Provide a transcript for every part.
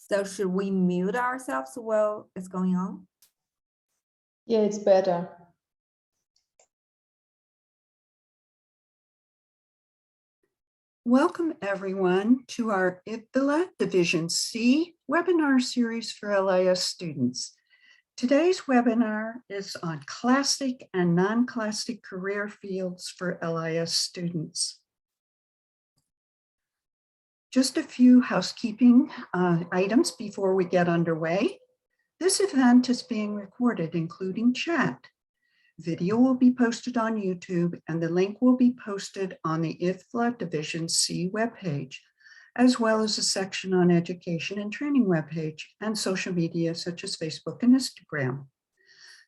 So should we mute ourselves while it's going on? Yeah, it's better. Welcome everyone to our IFLA Division C webinar series for LIS students. Today's webinar is on classic and non-classic career fields for LIS students. Just a few housekeeping items before we get underway. This event is being recorded, including chat. Video will be posted on YouTube and the link will be posted on the IFLA Division C webpage, as well as a section on education and training webpage and social media such as Facebook and Instagram.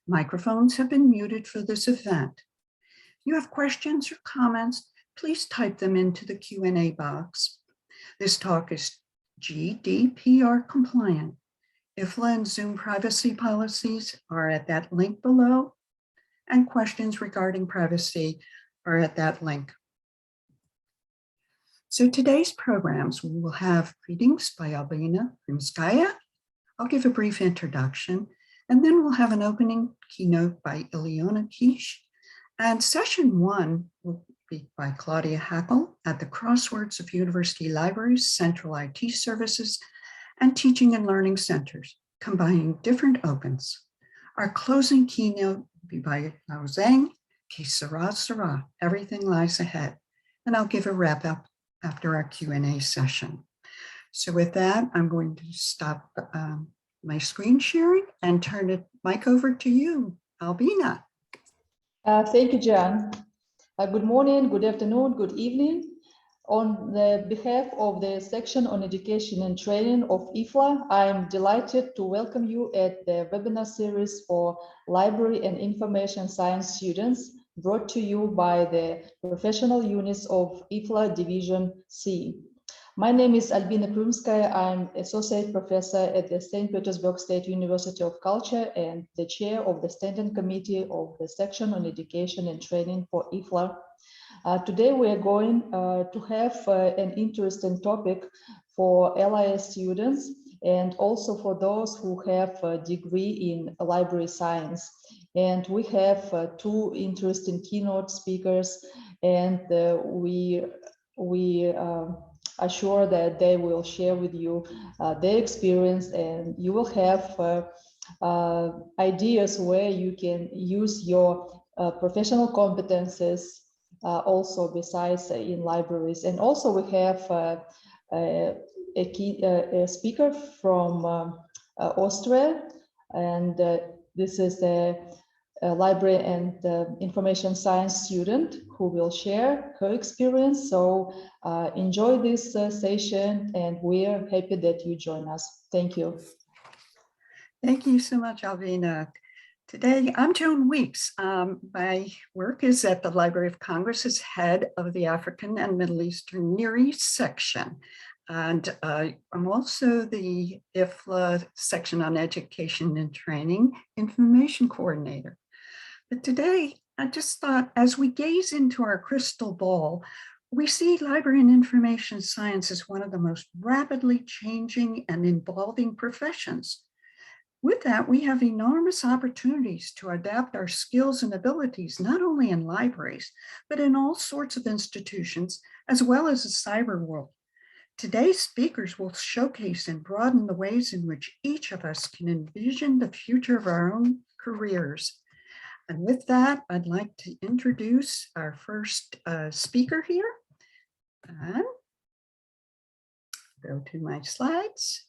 Microphones have been muted for this event. If you have questions or comments, please type them into the Q&A box. This talk is GDPR compliant. IFLA and Zoom privacy policies are at that link below, and questions regarding privacy are at that link. So today's programs, we will have greetings by Albina Krymskaya. I'll give a brief introduction, and then we'll have an opening keynote by Ileona Kish. And session one will be by Claudia Hackel at the Crosswords of University Libraries, Central IT Services, and Teaching and Learning Centers, combining different opens. Our closing keynote will be by Lao Zhang, Que Sera Sera, Everything Lies Ahead. And I'll give a wrap up after our Q&A session. So with that, I'm going to stop my screen sharing and turn the mic over to you, Albina. Thank you, Jan. Good morning, good afternoon, good evening. On the behalf of the section on education and training of IFLA, I'm delighted to welcome you at the webinar series for library and information science students, brought to you by the professional units of IFLA Division C. My name is Albina Krymskaya. I'm associate professor at the St. Petersburg State University of Culture and the chair of the standing committee of the section on education and training for IFLA. Today we are going to have an interesting topic for LIS students and also for those who have a degree in library science. And we have two interesting keynote speakers, and we are sure that they will share with you their experience, and you will have ideas where you can use your professional competences also besides in libraries. And also we have a speaker from Austria, and this is a library and information science student who will share her experience. So enjoy this session, and we're happy that you join us. Thank you. Thank you so much, Albina. Today, I'm Joan Weeks. My work is at the Library of Congress as head of the African and Middle Eastern Near East section. And I'm also the IFLA section on education and training information coordinator. But today, I just thought, as we gaze into our crystal ball, we see library and information science as one of the most rapidly changing and evolving professions. With that, we have enormous opportunities to adapt our skills and abilities, not only in libraries, but in all sorts of institutions, as well as the cyber world. Today's speakers will showcase and broaden the ways in which each of us can envision the future of our own careers. And with that, I'd like to introduce our first speaker here. And go to my slides.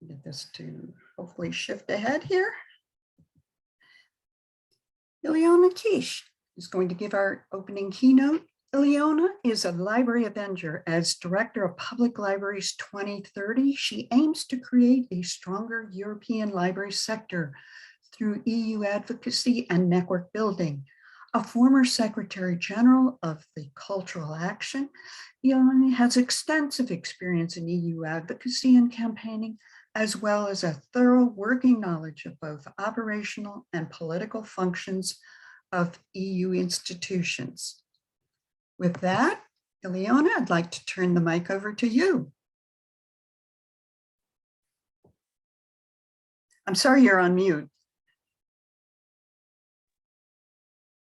Get this to hopefully shift ahead here. Ileona Kish is going to give our opening keynote. Ileona is a library avenger. As Director of Public Libraries 2030, she aims to create a stronger European library sector through EU advocacy and network building. A former Secretary General of the Cultural Action, Ileona has extensive experience in EU advocacy and campaigning, as well as a thorough working knowledge of both operational and political functions of EU institutions. With that, Ileana, I'd like to turn the mic over to you. I'm sorry, you're on mute.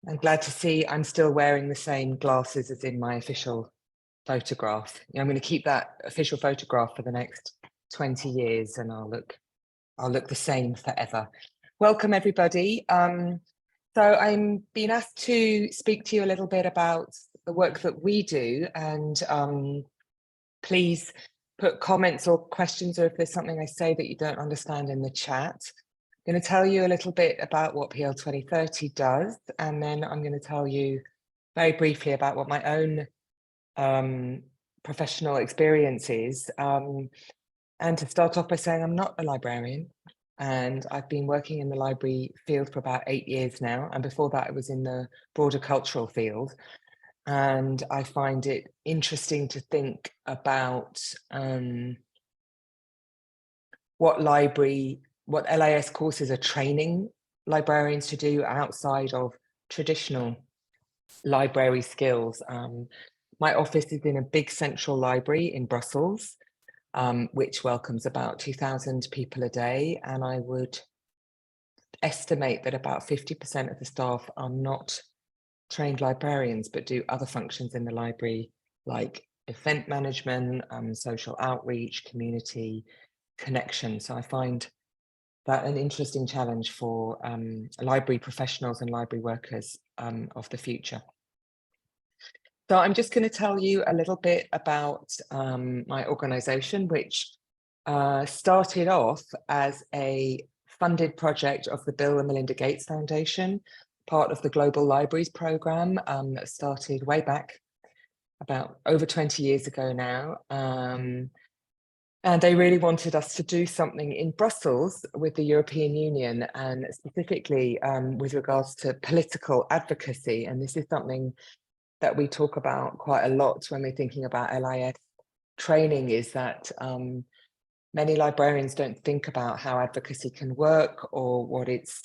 I'm glad to see I'm still wearing the same glasses as in my official photograph. I'm going to keep that official photograph for the next 20 years and I'll look the same forever. Welcome everybody. So I'm being asked to speak to you a little bit about the work that we do, and please put comments or questions, or if there's something I say that you don't understand, in the chat. I'm going to tell you a little bit about what PL 2030 does, and then I'm going to tell you very briefly about what my own professional experience is. And to start off by saying I'm not a librarian, and I've been working in the library field for about 8 years now, and before that I was in the broader cultural field. And I find it interesting to think about what LIS courses are training librarians to do outside of traditional library skills. My office is in a big central library in Brussels, which welcomes about 2,000 people a day. And I would estimate that about 50% of the staff are not trained librarians, but do other functions in the library, like event management, social outreach, community connection. So I find that an interesting challenge for library professionals and library workers of the future. So I'm just going to tell you a little bit about my organisation, which started off as a funded project of the Bill and Melinda Gates Foundation, part of the Global Libraries Programme that started way back about over 20 years ago now. And they really wanted us to do something in Brussels with the European Union, and specifically with regards to political advocacy. And this is something that we talk about quite a lot when we're thinking about LIS training, is that many librarians don't think about how advocacy can work or what its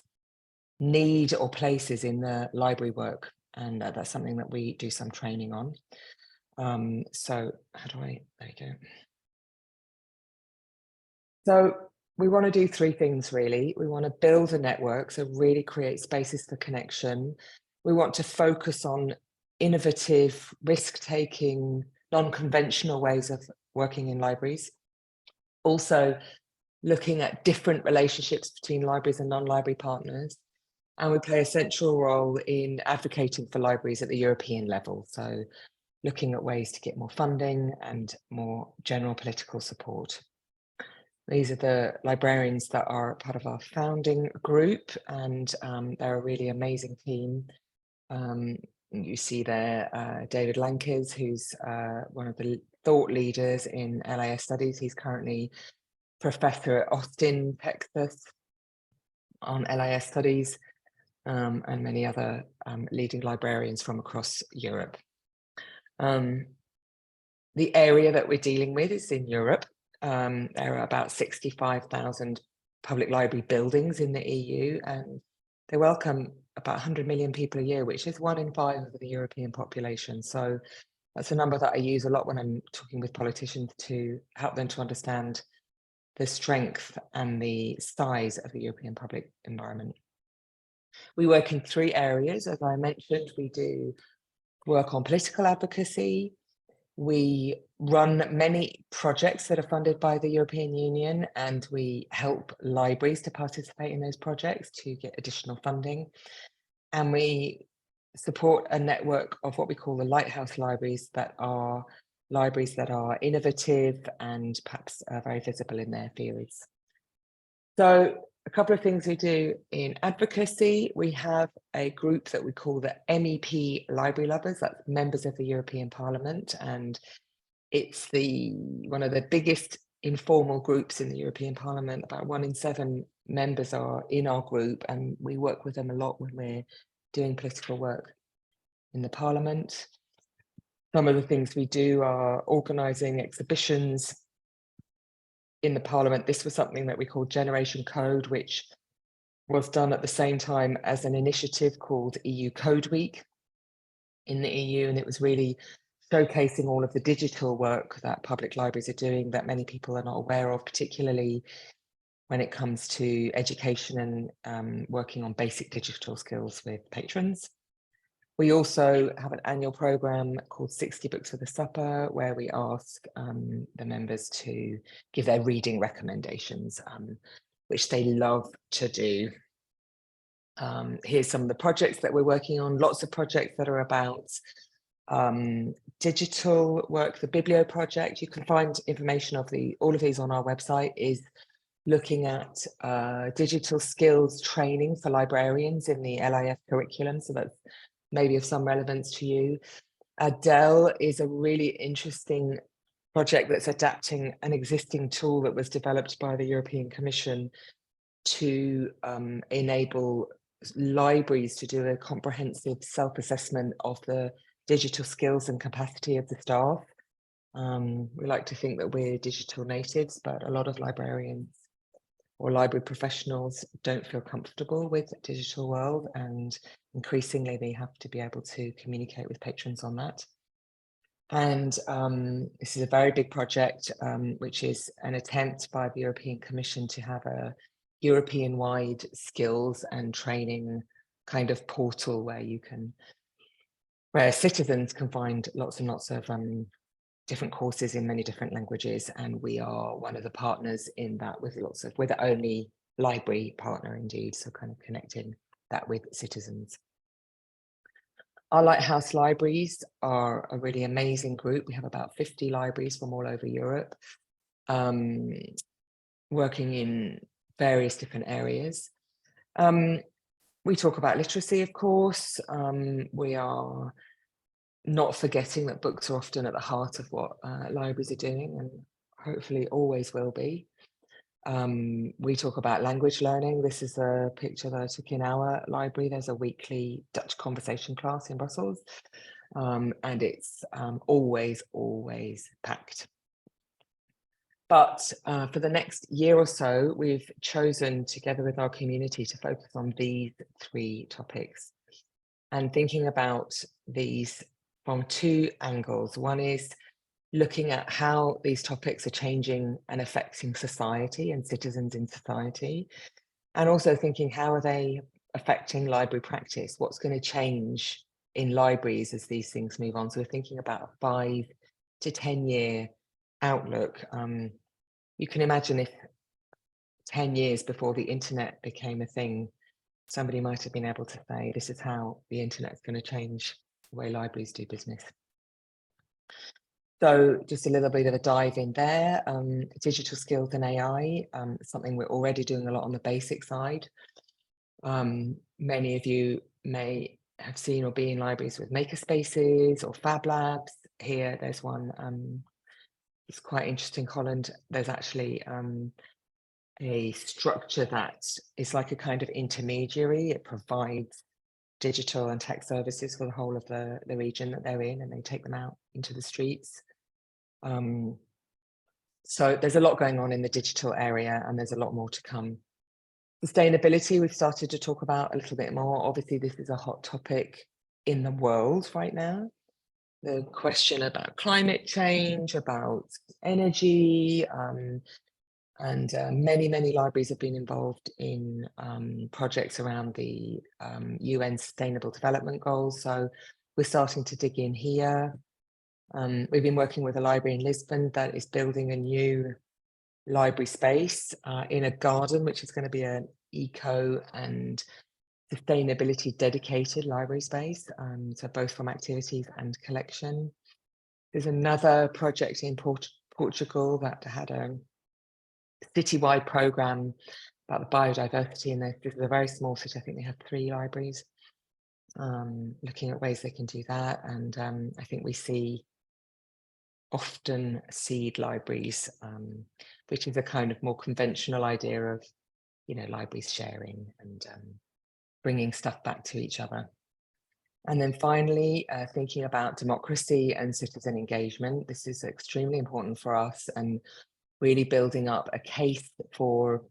need or places in the library work. And that's something that we do some training on. So how do I, there you go. So we want to do three things really. We want to build a network, so really create spaces for connection. We want to focus on innovative, risk-taking, non-conventional ways of working in libraries. Also looking at different relationships between libraries and non-library partners. And we play a central role in advocating for libraries at the European level. So looking at ways to get more funding and more general political support. These are the librarians that are part of our founding group, and they're a really amazing team. You see there David Lankes, who's one of the thought leaders in LIS studies. He's currently professor at Austin, Texas, on LIS studies, and many other leading librarians from across Europe. The area that we're dealing with is in Europe. There are about 65,000 public library buildings in the EU, and they welcome about 100 million people a year, which is 1 in 5 of the European population. So that's a number that I use a lot when I'm talking with politicians to help them to understand the strength and the size of the European public environment. We work in 3 areas, as I mentioned. We do work on political advocacy. We run many projects that are funded by the European Union, and we help libraries to participate in those projects to get additional funding. And we support a network of what we call the lighthouse libraries, that are libraries that are innovative and perhaps very visible in their fields. So a couple of things we do in advocacy. We have a group that we call the MEP Library Lovers, that's members of the European Parliament, and it's one of the biggest informal groups in the European Parliament. About 1 in 7 members are in our group, and we work with them a lot when we're doing political work in the Parliament. Some of the things we do are organising exhibitions in the Parliament. This was something that we called Generation Code, which was done at the same time as an initiative called EU Code Week in the EU, and it was really showcasing all of the digital work that public libraries are doing that many people are not aware of, particularly when it comes to education and working on basic digital skills with patrons. We also have an annual programme called 60 Books for the Supper, where we ask the members to give their reading recommendations, which they love to do. Here's some of the projects that we're working on, lots of projects that are about digital work. The Biblio project, you can find information of all of these on our website, is looking at digital skills training for librarians in the LIS curriculum, so that's maybe of some relevance to you. Adele is a really interesting project that's adapting an existing tool that was developed by the European Commission to enable libraries to do a comprehensive self-assessment of the digital skills and capacity of the staff. We like to think that we're digital natives, but a lot of librarians or library professionals don't feel comfortable with the digital world, and increasingly they have to be able to communicate with patrons on that. And this is a very big project, which is an attempt by the European Commission to have a European-wide skills and training kind of portal where citizens can find lots and lots of different courses in many different languages, and we are one of the partners in that we're the only library partner indeed, so kind of connecting that with citizens. Our Lighthouse libraries are a really amazing group. We have about 50 libraries from all over Europe, working in various different areas. We talk about literacy, of course. We are not forgetting that books are often at the heart of what libraries are doing, and hopefully always will be. We talk about language learning. This is a picture that I took in our library. There's a weekly Dutch conversation class in Brussels, and it's always packed. But for the next year or so, we've chosen together with our community to focus on these 3 topics, and thinking about these from 2 angles. One is looking at how these topics are changing and affecting society and citizens in society, and also thinking how are they affecting library practice, what's going to change in libraries as these things move on. So we're thinking about a 5 to 10 year outlook. You can imagine if 10 years before the internet became a thing, somebody might have been able to say, this is how the internet is going to change the way libraries do business. So just a little bit of a dive in there. Digital skills and AI, something we're already doing a lot on the basic side. Many of you may have seen or be in libraries with maker spaces or fab labs. Here, there's one, it's quite interesting, Holland. There's actually a structure that is like a kind of intermediary. It provides digital and tech services for the whole of the region that they're in, and they take them out into the streets. So there's a lot going on in the digital area, and there's a lot more to come. Sustainability, we've started to talk about a little bit more. Obviously, this is a hot topic in the world right now. The question about climate change, about energy, and many libraries have been involved in projects around the UN Sustainable Development Goals. So we're starting to dig in here. We've been working with a library in Lisbon that is building a new library space in a garden, which is going to be an eco and sustainability dedicated library space. So both from activities and collection. There's another project in Portugal that had a citywide program about the biodiversity, and this is a very small city. I think they have 3 libraries, looking at ways they can do that. And I think we often seed libraries, which is a kind of more conventional idea of, libraries sharing and bringing stuff back to each other. And then finally, thinking about democracy and citizen engagement. This is extremely important for us, and really building up a case for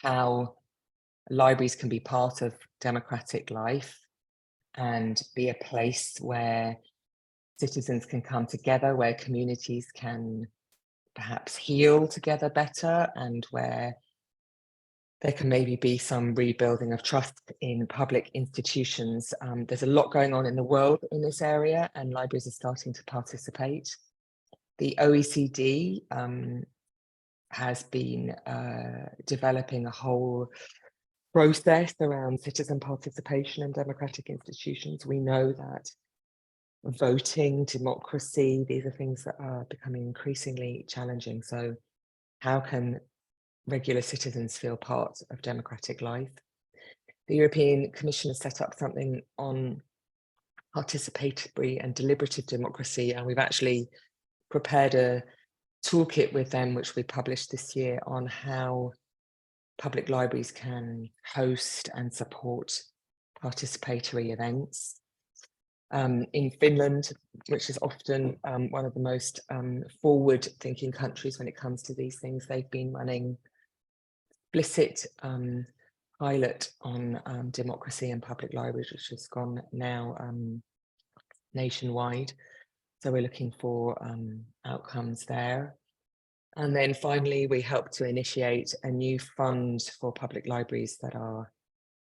how libraries can be part of democratic life and be a place where citizens can come together, where communities can perhaps heal together better, and where there can maybe be some rebuilding of trust in public institutions. There's a lot going on in the world in this area, and libraries are starting to participate. The OECD has been developing a whole process around citizen participation in democratic institutions. We know that voting, democracy, these are things that are becoming increasingly challenging. So how can regular citizens feel part of democratic life? The European Commission has set up something on participatory and deliberative democracy, and we've actually prepared a toolkit with them, which we published this year, on how public libraries can host and support participatory events. In Finland, which is often one of the most forward-thinking countries when it comes to these things, they've been running explicit pilot on democracy and public libraries, which has gone now nationwide. So we're looking for outcomes there. And then finally, we help to initiate a new fund for public libraries that are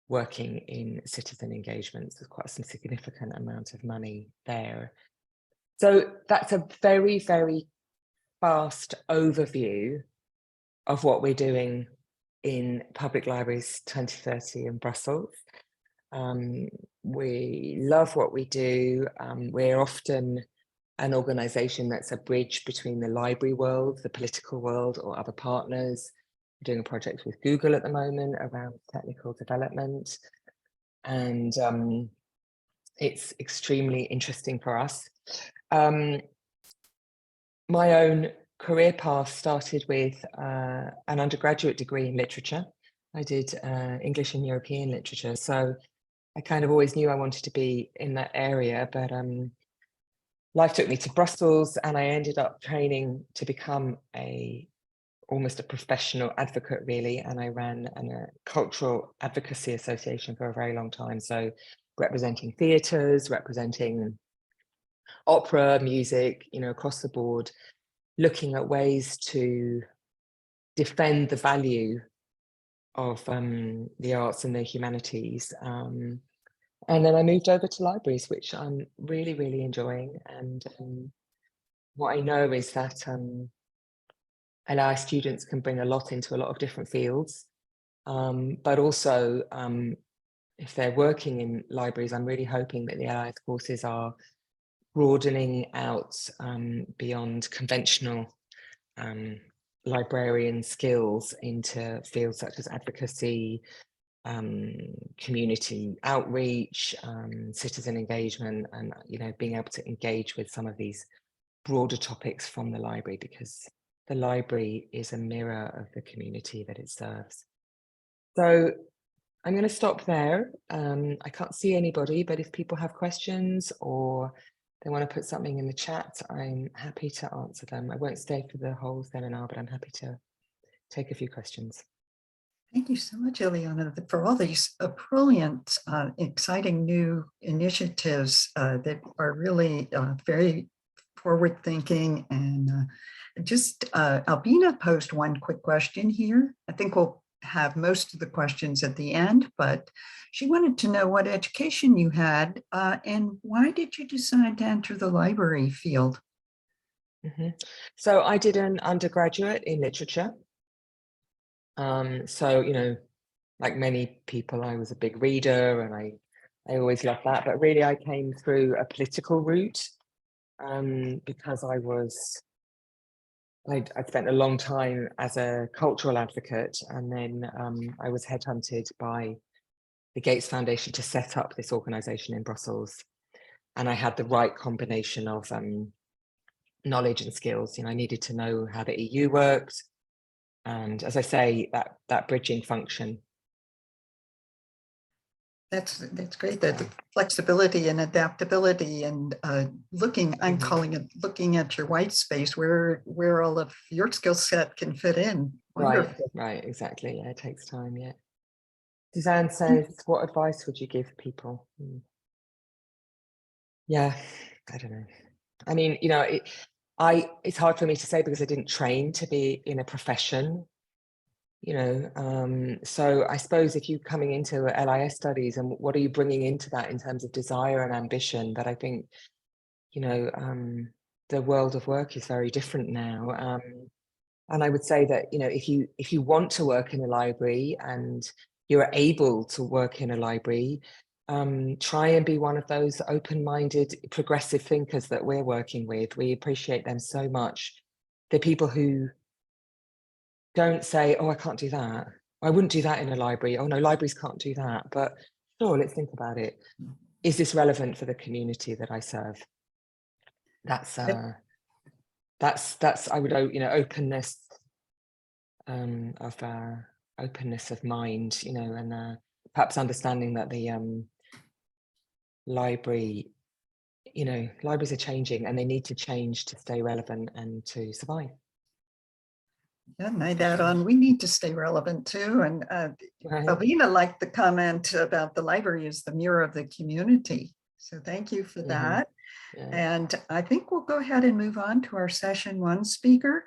working in citizen engagements. There's quite some significant amount of money there. So that's a very, very fast overview of what we're doing in Public Libraries 2030 in Brussels. We love what we do. We're often an organisation that's a bridge between the library world, the political world, or other partners. We're doing a project with Google at the moment around technical development, and it's extremely interesting for us. My own career path started with an undergraduate degree in literature. I did English and European literature, so I kind of always knew I wanted to be in that area, but life took me to Brussels, and I ended up training to become almost a professional advocate, really, and I ran a cultural advocacy association for a very long time, so representing theatres, representing opera, music, across the board, looking at ways to defend the value of the arts and the humanities. And then I moved over to libraries, which I'm really, really enjoying. And what I know is that LI students can bring a lot into a lot of different fields, but also if they're working in libraries, I'm really hoping that the LIS courses are broadening out beyond conventional librarian skills into fields such as advocacy, community outreach, citizen engagement, and being able to engage with some of these broader topics from the library, because the library is a mirror of the community that it serves. So I'm going to stop there. I can't see anybody, but if people have questions or they want to put something in the chat, I'm happy to answer them. I won't stay for the whole seminar, but I'm happy to take a few questions. Thank you so much, Ileana, for all these brilliant, exciting new initiatives that are really very forward-thinking. And just Albina posed one quick question here. I think we'll have most of the questions at the end, but she wanted to know what education you had and why did you decide to enter the library field? So I did an undergraduate in literature. So, like many people, I was a big reader and I always loved that. But really, I came through a political route because I'd spent a long time as a cultural advocate, and then I was headhunted by the Gates Foundation to set up this organization in Brussels. And I had the right combination of knowledge and skills. I needed to know how the EU worked. And as I say, that bridging function. That's great. That the flexibility and adaptability and I'm calling it looking at your white space where all of your skill set can fit in. Wonderful. Right, exactly. Yeah, it takes time. Yeah. Suzanne says, what advice would you give people? Yeah, I don't know. I mean, you know, it's hard for me to say because I didn't train to be in a profession, you know. So I suppose if you're coming into LIS studies, and what are you bringing into that in terms of desire and ambition, that I think, you know, the world of work is very different now. And I would say that, you know, if you want to work in a library and you're able to work in a library, try and be one of those open-minded, progressive thinkers that we're working with. We appreciate them so much. They're people who don't say, oh, I can't do that. I wouldn't do that in a library. Oh no, libraries can't do that. But sure, let's think about it. Is this relevant for the community that I serve? That's I would, you know, openness openness of mind, you know, and perhaps understanding that the library, you know, libraries are changing and they need to change to stay relevant and to survive. Yeah, and I'd add on, we need to stay relevant too. And Right. Alvina liked the comment about the library as the mirror of the community. So thank you for that. Yeah. And I think we'll go ahead and move on to our session one speaker.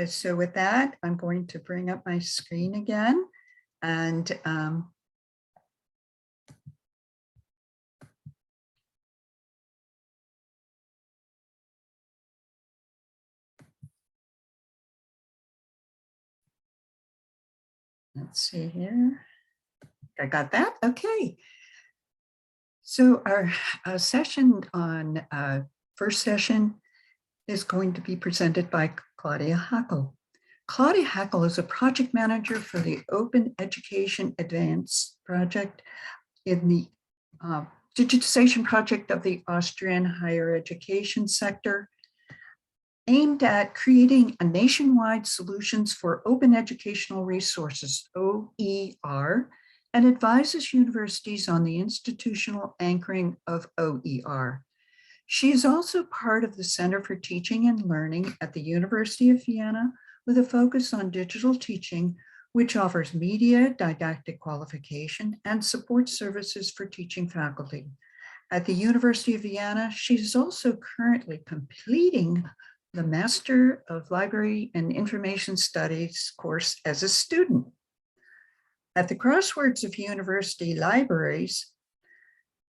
So with that, I'm going to bring up my screen again. And let's see here. I got that. Okay. So our session on first session is going to be presented by Claudia Hackel. Claudia Hackel is a project manager for the Open Education Advance project in the digitization project of the Austrian higher education sector, aimed at creating a nationwide solutions for open educational resources, OER, and advises universities on the institutional anchoring of OER. She is also part of the Center for Teaching and Learning at the University of Vienna with a focus on digital teaching, which offers media, didactic qualification, and support services for teaching faculty. At the University of Vienna, she is also currently completing the Master of Library and Information Studies course as a student. At the Crossroads of University Libraries,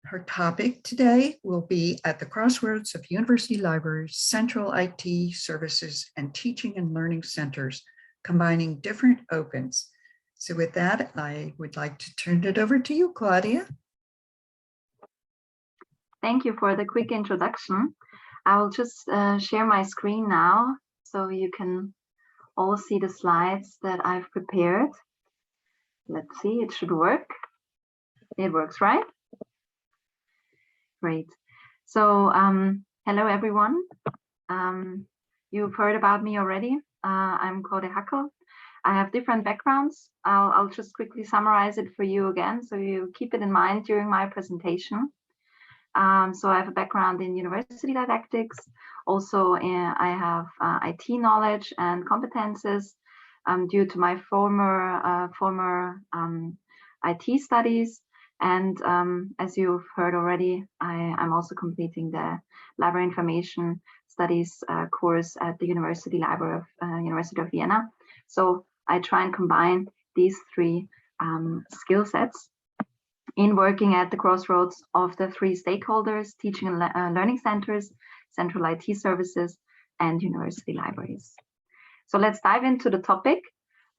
her topic today will be at the crossroads of university libraries, central IT services, and teaching and learning centers, combining different opens. So with that, I would like to turn it over to you, Claudia. Thank you for the quick introduction. I will just share my screen now so you can all see the slides that I've prepared. Let's see, it should work. It works, right? Great. So hello, everyone. You've heard about me already. I'm Claudia Hackel. I have different backgrounds. I'll just quickly summarize it for you again, so you keep it in mind during my presentation. So I have a background in university didactics. Also, I have IT knowledge and competences due to my former IT studies. And as you've heard already, I'm also completing the Library Information Studies course at the University Library of University of Vienna. So I try and combine these three skill sets in working at the crossroads of the three stakeholders: teaching and learning centers, central IT services, and university libraries. So let's dive into the topic.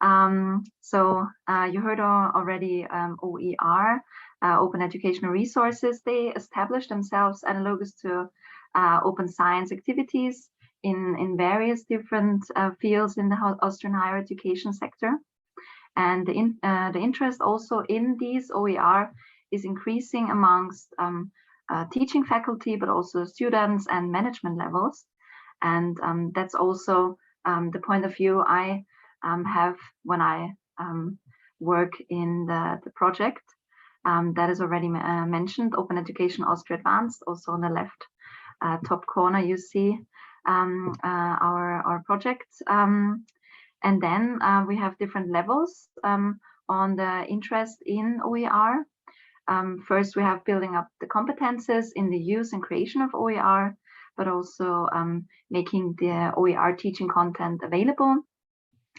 You heard already OER, Open Educational Resources. They established themselves analogous to open science activities in various different fields in the Austrian higher education sector. And the interest also in these OER is increasing amongst teaching faculty, but also students and management levels. And that's also the point of view I have when I work in the project that is already mentioned, Open Education Austria Advanced. Also on the left top corner, you see our project. And then we have different levels on the interest in OER. First, we have building up the competences in the use and creation of OER, but also making the OER teaching content available.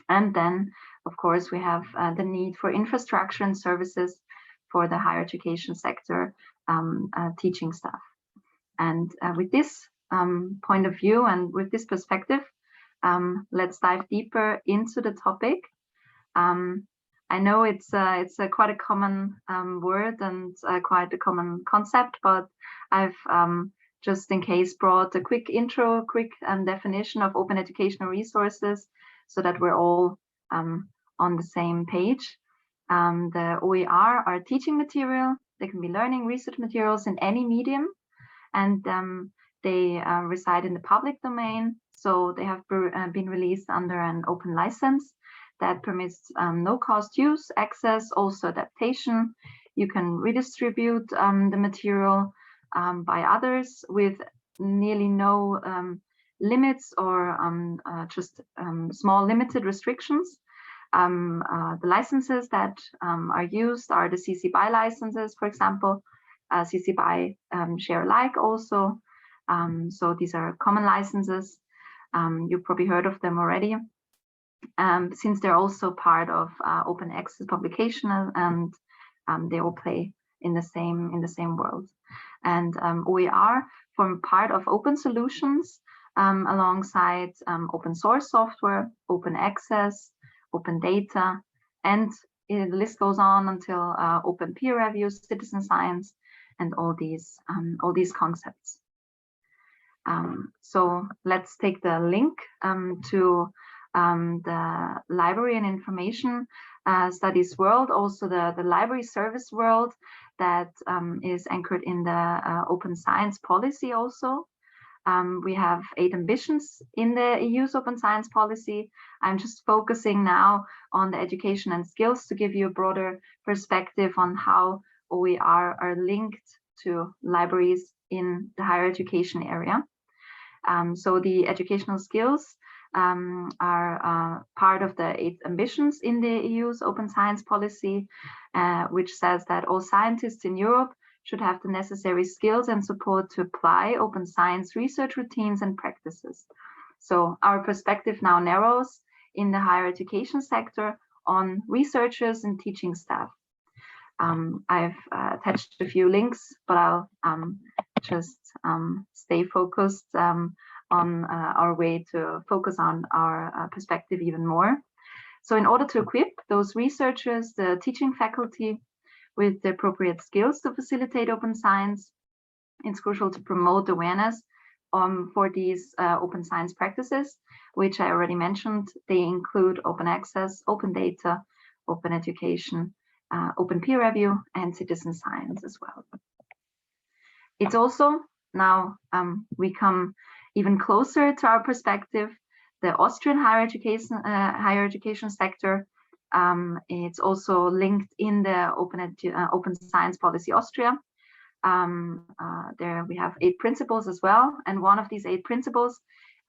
And then, of course, we have the need for infrastructure and services for the higher education sector teaching staff. And with this point of view and with this perspective, let's dive deeper into the topic. I know it's quite a common word and quite a common concept, but I've just in case brought a quick intro, quick definition of open educational resources so that we're all on the same page. The OER are teaching material. They can be learning research materials in any medium, and they reside in the public domain. So they have been released under an open license that permits no cost use, access, also adaptation. You can redistribute the material by others with nearly no limits or just small limited restrictions. The licenses that are used are the CC BY licenses, for example, CC BY share alike also. So these are common licenses. You've probably heard of them already. Since they're also part of open access publication, and they all play in the same world. And OER form part of open solutions alongside open source software, open access, open data, and the list goes on until open peer review, citizen science, and all these concepts. So let's take the link to the library and information studies world, also the library service world that is anchored in the open science policy also. We have 8 ambitions in the EU's open science policy. I'm just focusing now on the education and skills to give you a broader perspective on how OER are linked to libraries in the higher education area. So the educational skills are part of the 8 ambitions in the EU's open science policy, which says that all scientists in Europe should have the necessary skills and support to apply open science research routines and practices. So our perspective now narrows in the higher education sector on researchers and teaching staff. I've attached a few links, but I'll just stay focused on our way to focus on our perspective even more. So in order to equip those researchers, the teaching faculty, with the appropriate skills to facilitate open science, it's crucial to promote awareness for these open science practices, which I already mentioned. They include open access, open data, open education, open peer review, and citizen science as well. It's also, now we come even closer to our perspective, the Austrian higher education sector. It's also linked in the open science policy Austria. There we have 8 principles as well, and one of these 8 principles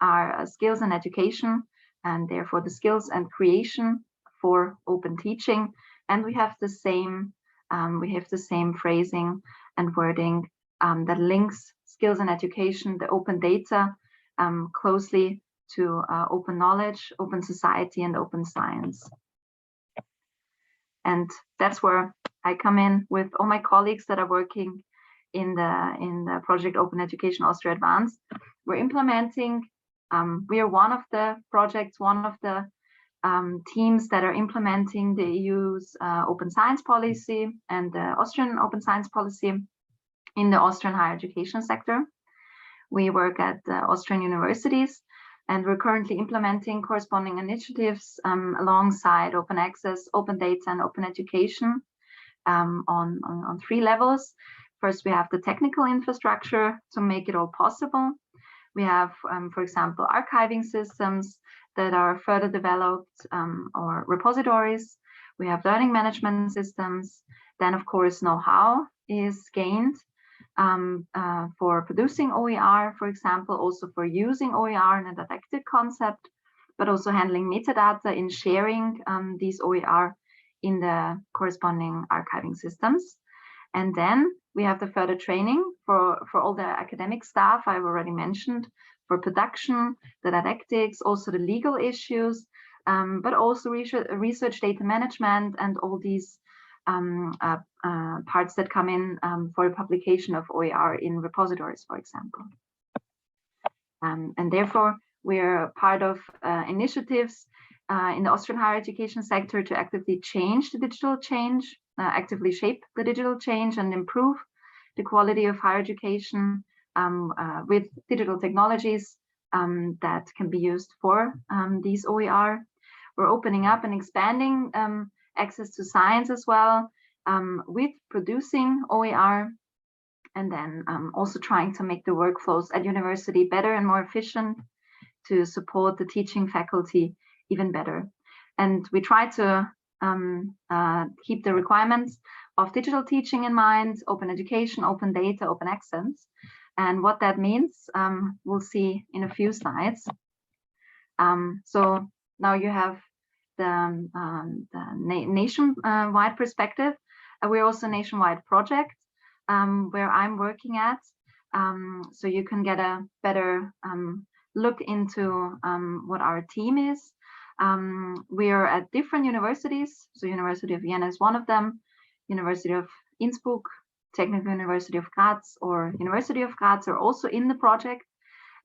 are skills and education, and therefore the skills and creation for open teaching. And we have the same phrasing and wording that links skills and education, the open data, closely to open knowledge, open society, and open science. And that's where I come in with all my colleagues that are working in the project Open Education Austria Advanced. We're implementing, we are one of the projects, one of the teams that are implementing the EU's open science policy and the Austrian open science policy in the Austrian higher education sector. We work at the Austrian universities, and we're currently implementing corresponding initiatives alongside open access, open data, and open education on 3 levels. First, we have the technical infrastructure to make it all possible. We have, for example, archiving systems that are further developed, or repositories. We have learning management systems. Then, of course, know-how is gained for producing OER, for example, also for using OER in a didactic concept, but also handling metadata in sharing these OER in the corresponding archiving systems. And then we have the further training for all the academic staff I've already mentioned, for production, the didactics, also the legal issues, but also research data management and all these parts that come in for the publication of OER in repositories, for example. And therefore, we're part of initiatives in the Austrian higher education sector to actively change the digital change, actively shape the digital change and improve the quality of higher education with digital technologies that can be used for these OER. We're opening up and expanding access to science as well with producing OER, and then also trying to make the workflows at university better and more efficient to support the teaching faculty even better. And we try to keep the requirements of digital teaching in mind, open education, open data, open access. And what that means, we'll see in a few slides. So now you have the nationwide perspective. We're also a nationwide project where I'm working at. So you can get a better look into what our team is. We are at different universities. So University of Vienna is one of them, University of Innsbruck, Technical University of Graz, or University of Graz are also in the project.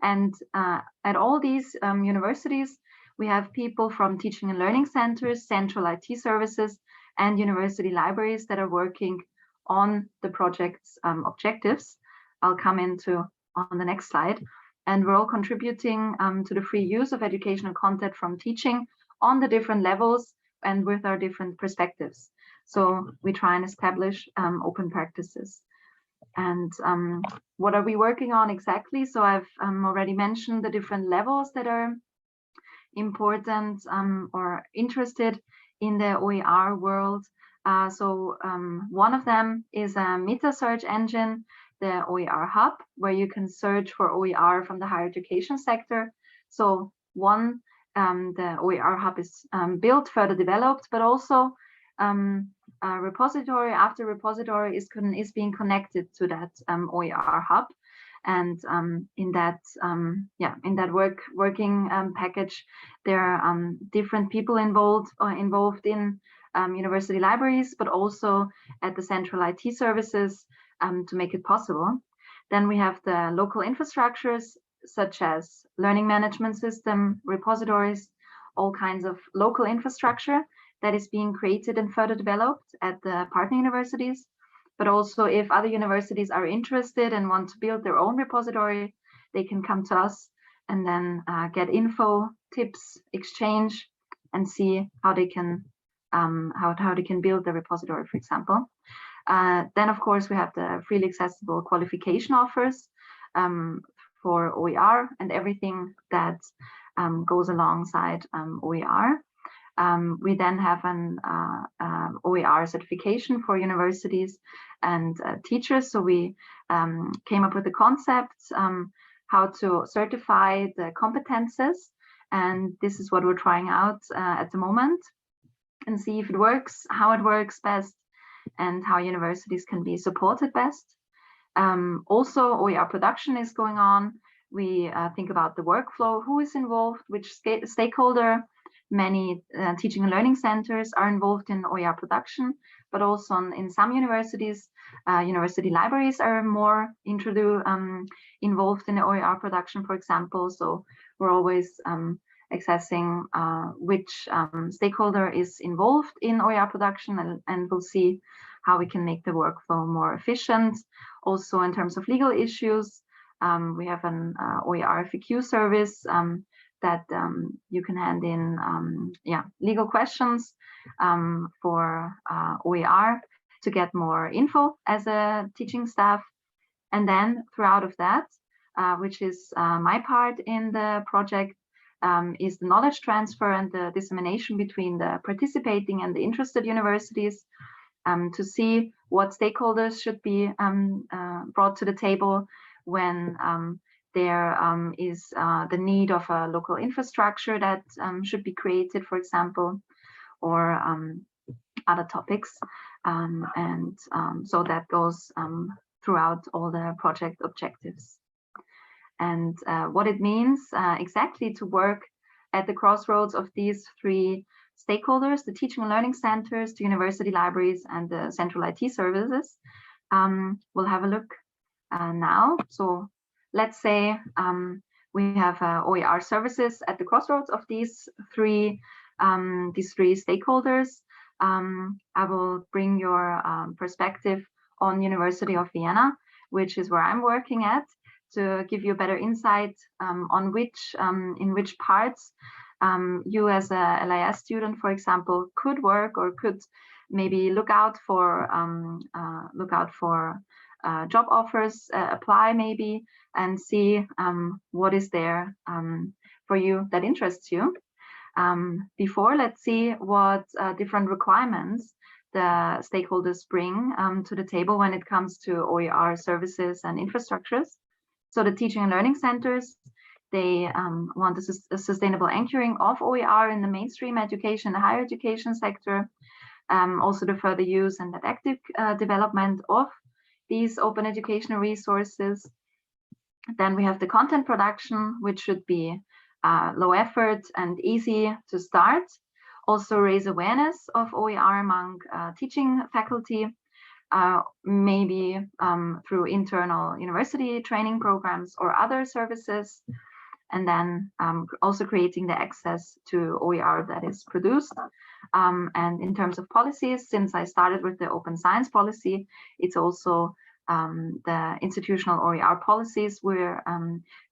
And at all these universities, we have people from teaching and learning centers, central IT services, and university libraries that are working on the project's objectives. I'll come into on the next slide. And we're all contributing to the free use of educational content from teaching on the different levels and with our different perspectives. So we try and establish open practices. And what are we working on exactly? So I've already mentioned the different levels that are important or interested in the OER world. So one of them is a meta search engine, the OER Hub, where you can search for OER from the higher education sector. So one, the OER Hub is built, further developed, but also repository after repository is being connected to that OER Hub. And in that working package, there are different people involved in university libraries, but also at the central IT services to make it possible. Then we have the local infrastructures such as learning management system, repositories, all kinds of local infrastructure that is being created and further developed at the partner universities. But also if other universities are interested and want to build their own repository, they can come to us and then get info, tips, exchange, and see how they can build the repository, for example. Then, of course, we have the freely accessible qualification offers for OER and everything that goes alongside OER. We then have an OER certification for universities and teachers. So we came up with the concept how to certify the competences. And this is what we're trying out at the moment and see if it works, how it works best, and how universities can be supported best. Also, OER production is going on. We think about the workflow, who is involved, which stakeholder. Many teaching and learning centers are involved in OER production, but also in some universities, university libraries are more involved in the OER production, for example. So we're always accessing which stakeholder is involved in OER production, and we'll see how we can make the workflow more efficient. Also, in terms of legal issues, we have an OER FAQ service that you can hand in legal questions for OER to get more info as a teaching staff. And then throughout of that, which is my part in the project, is the knowledge transfer and the dissemination between the participating and the interested universities to see what stakeholders should be brought to the table when there is the need of a local infrastructure that should be created, for example, or other topics. So that goes throughout all the project objectives. And what it means exactly to work at the crossroads of these three stakeholders, the teaching and learning centers, the university libraries, and the central IT services. We'll have a look now. So let's say we have OER services at the crossroads of these three stakeholders. I will bring your perspective on University of Vienna, which is where I'm working at, to give you a better insight on in which parts you as a LIS student, for example, could work or could maybe look out for job offers, apply maybe, and see what is there for you that interests you. Let's see what different requirements the stakeholders bring to the table when it comes to OER services and infrastructures. So the teaching and learning centers, they want a sustainable anchoring of OER in the mainstream education, the higher education sector, also the further use and the active development of these open educational resources. Then we have the content production, which should be low effort and easy to start. Also raise awareness of OER among teaching faculty, maybe through internal university training programs or other services. And then also creating the access to OER that is produced. And in terms of policies, since I started with the open science policy, it's also the institutional OER policies where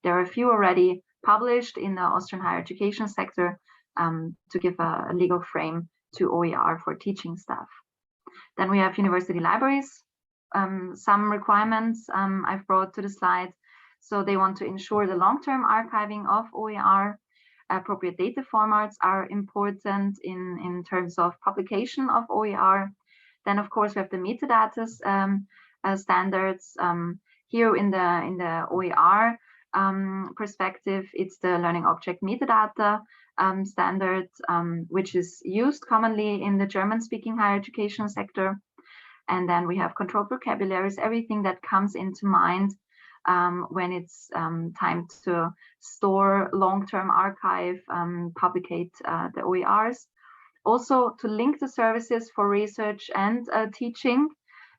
there are a few already published in the Austrian higher education sector to give a legal frame to OER for teaching staff. Then we have university libraries. Some requirements I've brought to the slide. So they want to ensure the long-term archiving of OER. Appropriate data formats are important in terms of publication of OER. Then, of course, we have the metadata standards. Here in the OER perspective, it's the learning object metadata standard, which is used commonly in the German-speaking higher education sector. And then we have controlled vocabularies, everything that comes into mind when it's time to store long-term archive, publicate the OERs. Also to link the services for research and teaching,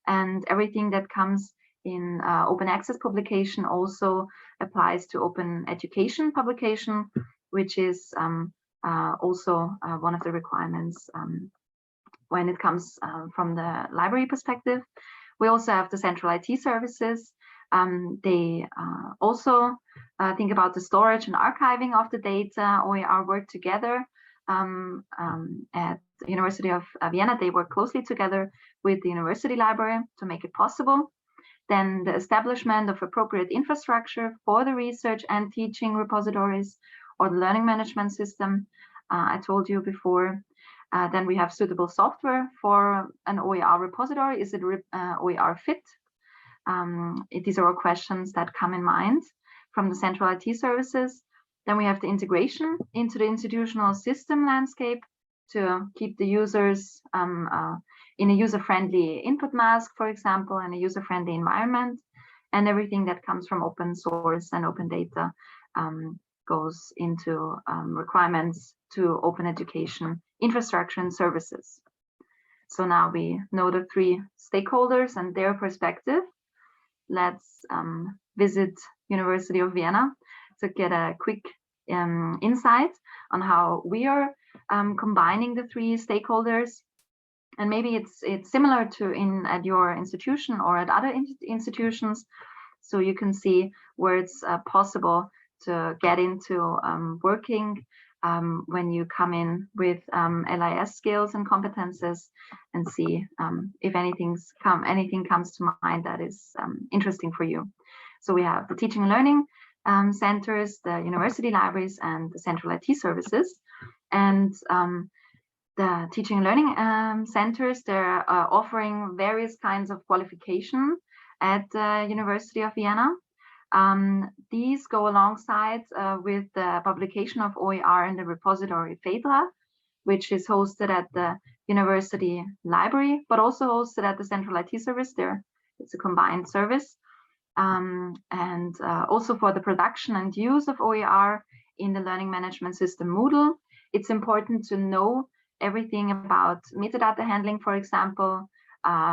and everything that comes in open access publication also applies to open education publication, which is also one of the requirements when it comes from the library perspective. We also have the central IT services. They also think about the storage and archiving of the data. OER work together at the University of Vienna. They work closely together with the university library to make it possible. Then the establishment of appropriate infrastructure for the research and teaching repositories or the learning management system I told you before. Then we have suitable software for an OER repository. Is it OER fit? These are all questions that come in mind from the central IT services. Then we have the integration into the institutional system landscape to keep the users in a user-friendly input mask, for example, and a user-friendly environment. And everything that comes from open source and open data goes into requirements to open education infrastructure and services. So now we know the three stakeholders and their perspective. Let's visit University of Vienna to get a quick insight on how we are combining the three stakeholders. And maybe it's similar to at your institution or at other institutions. So you can see where it's possible to get into working when you come in with LIS skills and competences, and see if anything comes to mind that is interesting for you. So we have the teaching and learning centers, the university libraries, and the central IT services. And the teaching and learning centers, they're offering various kinds of qualification at the University of Vienna. These go alongside with the publication of OER in the repository FEDRA, which is hosted at the university library, but also hosted at the central IT service there. It's a combined service. And also for the production and use of OER in the learning management system Moodle, it's important to know everything about metadata handling, for example,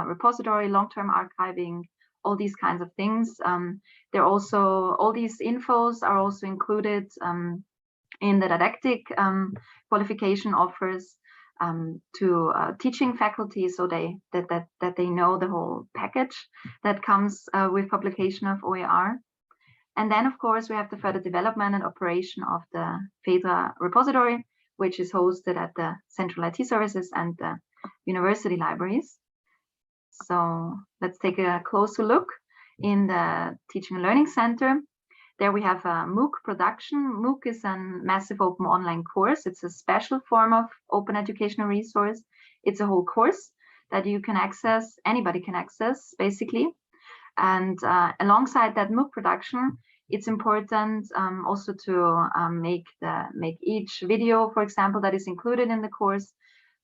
repository, long-term archiving, all these kinds of things. They're also, all these infos are also included in the didactic qualification offers to teaching faculty, so that they know the whole package that comes with publication of OER. And then, of course, we have the further development and operation of the FEDRA repository, which is hosted at the central IT services and the university libraries. So let's take a closer look in the Teaching and Learning Center. There we have a MOOC production. MOOC is a massive open online course. It's a special form of open educational resource. It's a whole course that you can access, anybody can access, basically. And alongside that MOOC production, it's important also to make each video, for example, that is included in the course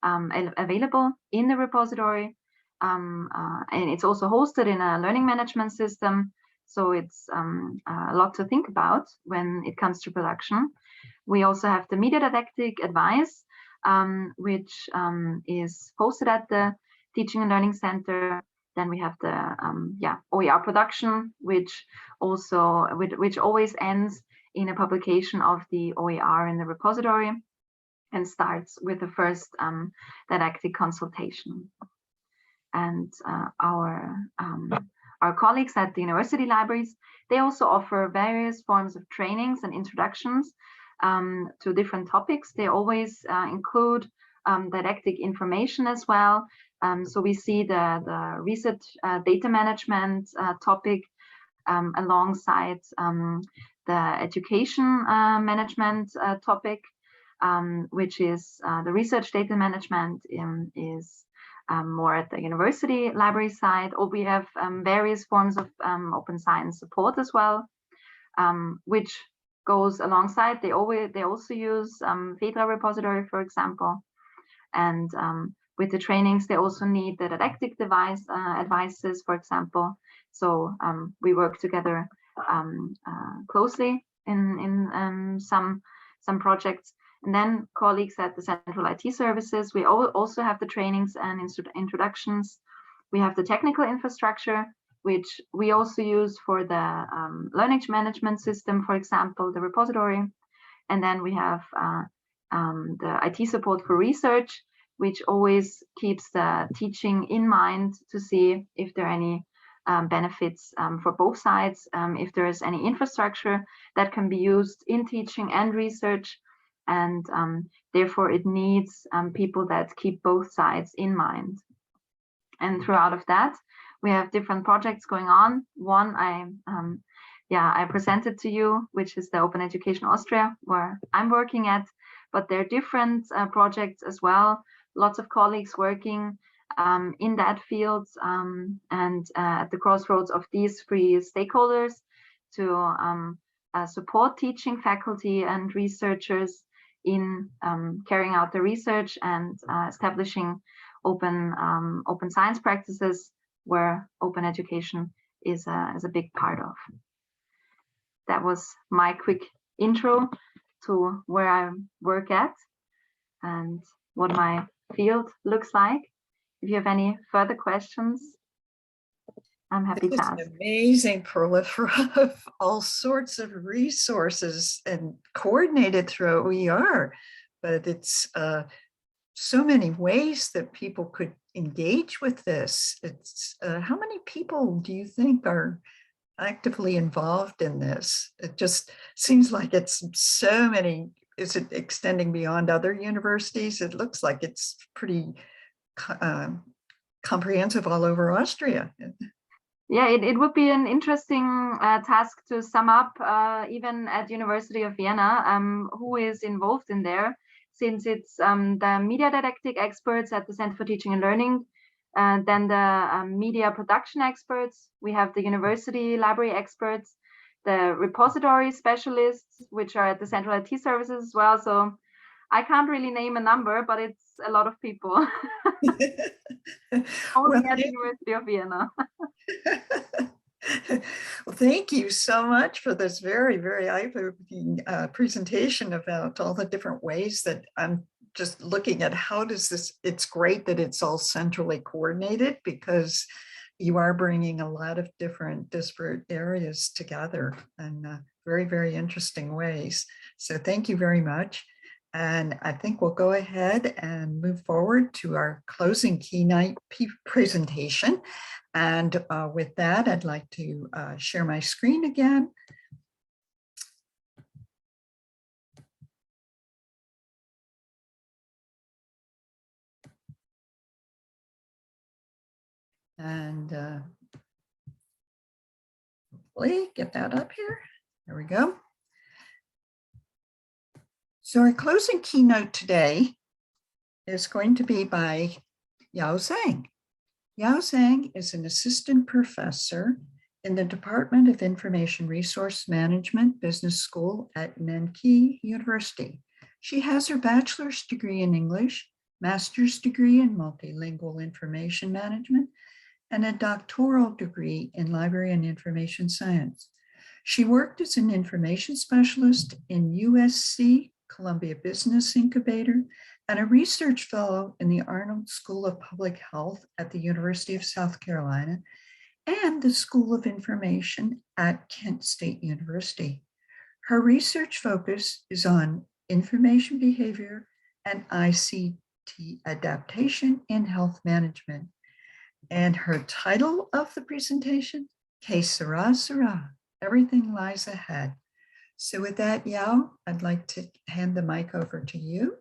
available in the repository. And it's also hosted in a learning management system. So it's a lot to think about when it comes to production. We also have the media didactic advice, which is hosted at the Teaching and Learning Center. Then we have the OER production, which always ends in a publication of the OER in the repository and starts with the first didactic consultation. And our colleagues at the university libraries, they also offer various forms of trainings and introductions to different topics. They always include didactic information as well. So we see the research data management topic alongside the education management topic, which is the research data management is more at the university library side, or we have various forms of open science support as well, which goes alongside. They also use FEDRA repository, for example, and with the trainings they also need the didactic advices, for example. So we work together closely in some projects. And then colleagues at the central IT services, we also have the trainings and introductions. We have the technical infrastructure, which we also use for the learning management system, for example, the repository. And then we have the IT support for research, which always keeps the teaching in mind to see if there are any benefits for both sides, if there is any infrastructure that can be used in teaching and research. And therefore it needs people that keep both sides in mind. And throughout of that, we have different projects going on. One I presented to you, which is the Open Education Austria, where I'm working at, but there are different projects as well. Lots of colleagues working in that field and at the crossroads of these three stakeholders to support teaching faculty and researchers in carrying out the research and establishing open science practices, where open education is a big part of. That was my quick intro to where I work at and what my field looks like. If you have any further questions, I'm happy to ask. It's an amazing proliferation of all sorts of resources and coordinated through OER, but it's so many ways that people could engage with this. It's how many people do you think are actively involved in this? It just seems like it's so many. Is it extending beyond other universities? It looks like it's pretty comprehensive all over Austria. Yeah, it would be an interesting task to sum up, even at University of Vienna, who is involved in there, since it's the media didactic experts at the Center for Teaching and Learning, then the media production experts. We have the university library experts, the repository specialists, which are at the central IT services as well. So I can't really name a number, but it's a lot of people. Only Well, at the University of Vienna. well, thank you so much for this very, very eye-opening presentation about all the different ways that I'm just looking at how does this, it's great that it's all centrally coordinated because you are bringing a lot of different disparate areas together in very, very interesting ways. So thank you very much. And I think we'll go ahead and move forward to our closing keynote presentation. And with that, I'd like to share my screen again. And hopefully get that up here. There we go. So our closing keynote today is going to be by Yao Zhang. Yao Zhang is an assistant professor in the Department of Information Resource Management Business School at Nanking University. She has her bachelor's degree in English, master's degree in multilingual information management, and a doctoral degree in library and information science. She worked as an information specialist in USC Columbia Business Incubator and a research fellow in the Arnold School of Public Health at the University of South Carolina and the School of Information at Kent State University. Her research focus is on information behavior and ICT adaptation in health management. And her title of the presentation, Que sera, sera, everything lies ahead. So with that, Yao, I'd like to hand the mic over to you.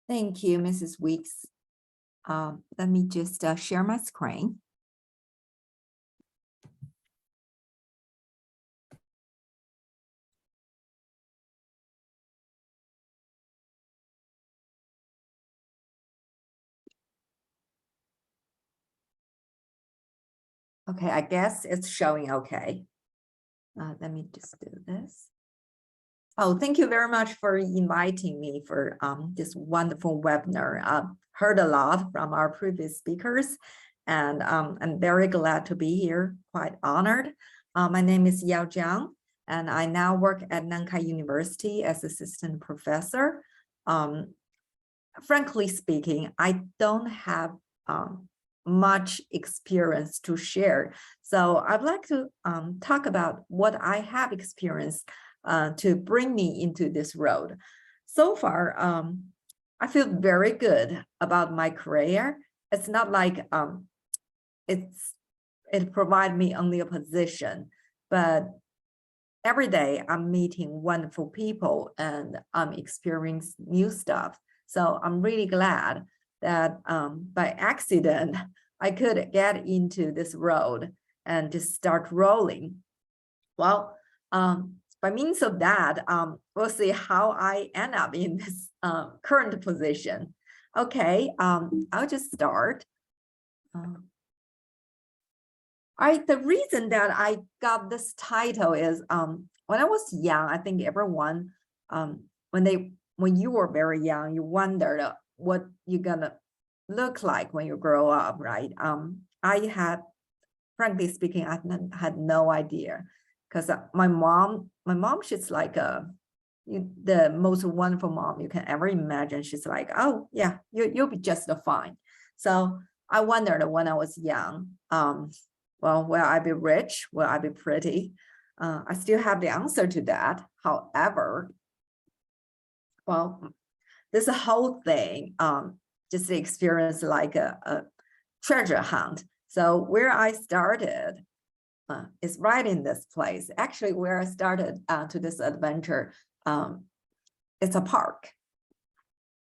Thank you, Mrs. Weeks. Let me just share my screen. Okay, I guess it's showing okay. Let me just do this. Oh, thank you very much for inviting me for this wonderful webinar. I've heard a lot from our previous speakers, and I'm very glad to be here, quite honored. My name is Yao Zhang, and I now work at Nanking University as assistant professor. Frankly speaking, I don't have much experience to share. So I'd like to talk about what I have experienced to bring me into this road. So far, I feel very good about my career. It's not like it provides me only a position, but every day I'm meeting wonderful people and I'm experiencing new stuff. So I'm really glad that by accident, I could get into this road and just start rolling. Well, by means of that, we'll see how I end up in this current position. Okay, I'll just start. All right, the reason that I got this title is when I was young, I think everyone, when you were very young, you wondered what you're gonna look like when you grow up, right? I had, frankly speaking, I had no idea, because my mom, she's like the most wonderful mom you can ever imagine. She's like, oh yeah, you'll be just fine. So I wondered when I was young, well, will I be rich? Will I be pretty? I still have the answer to that. However, well, this whole thing, just the experience like a treasure hunt. So where I started is right in this place. Actually, where I started to this adventure, it's a park.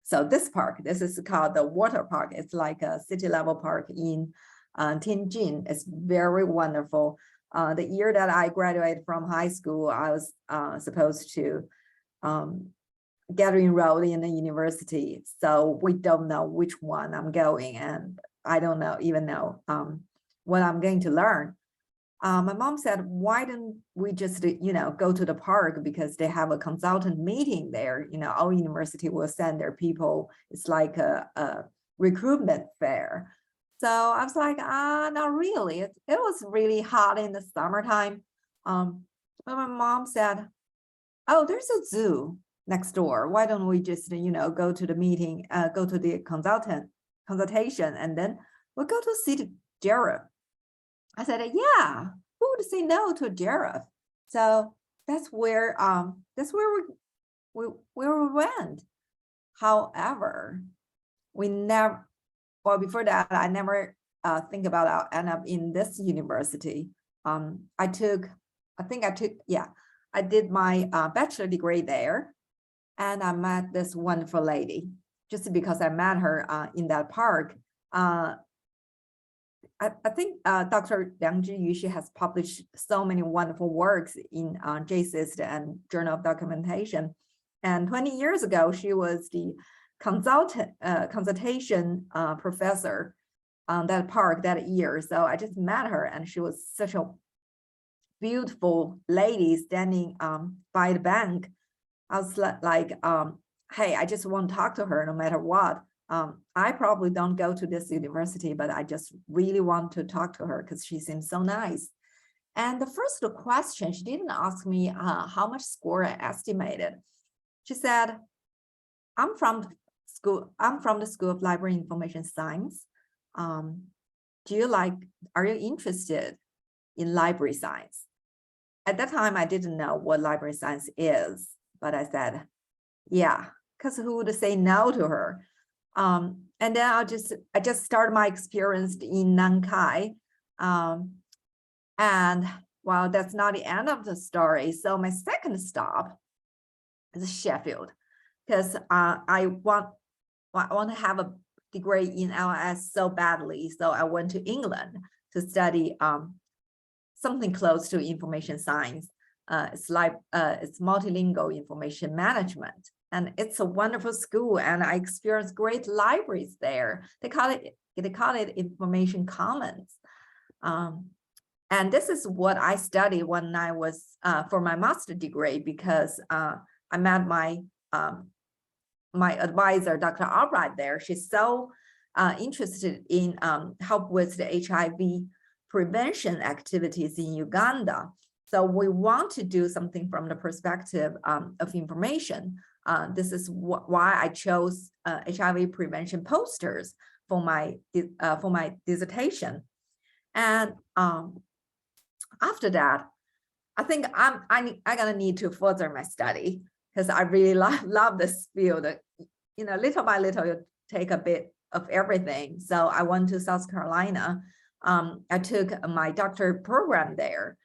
So this park, this is called the water park. It's like a city level park in Tianjin. It's very wonderful. The year that I graduated from high school, I was supposed to get enrolled in the university. So we don't know which one I'm going, and I don't even know what I'm going to learn. my mom said, why don't we just, go to the park because they have a consultant meeting there. All university will send their people. It's like a recruitment fair. So I was like, not really. It was really hot in the summertime. But my mom said, oh, there's a zoo next door. Why don't we just, go to the meeting, go to the consultation, and then we'll go to see the giraffe. I said, yeah, who would say no to a giraffe? So that's where we went. However, we never, well, before that, I never think about I'll end up in this university. I did my bachelor degree there, and I met this wonderful lady. Just because I met her in that park, I think Dr. Liang Zhiyu, she has published so many wonderful works in JSIST and Journal of Documentation. And 20 years ago, she was the consultation professor on that park that year. So I just met her, and she was such a beautiful lady standing by the bank. I was like, hey, I just want to talk to her no matter what. I probably don't go to this university, but I just really want to talk to her because she seems so nice. And the first question, she didn't ask me how much score I estimated. She said, I'm from the School of Library Information Science. Are you interested in library science? At that time, I didn't know what library science is, but I said, yeah, because who would say no to her? And then I just started my experience in Nankai. And well, that's not the end of the story. So my second stop is Sheffield, because I want to have a degree in LS so badly. So I went to England to study something close to information science. It's multilingual information management. And it's a wonderful school, and I experienced great libraries there. They call it information commons. And this is what I studied when I was for my master's degree, because I met my advisor, Dr. Albright there. She's so interested in help with the HIV prevention activities in Uganda. So we want to do something from the perspective of information. This is why I chose HIV prevention posters for my dissertation. And after that, I think I'm gonna need to further my study, because I really love this field. Little by little, you take a bit of everything. So I went to South Carolina. I took my doctorate program there.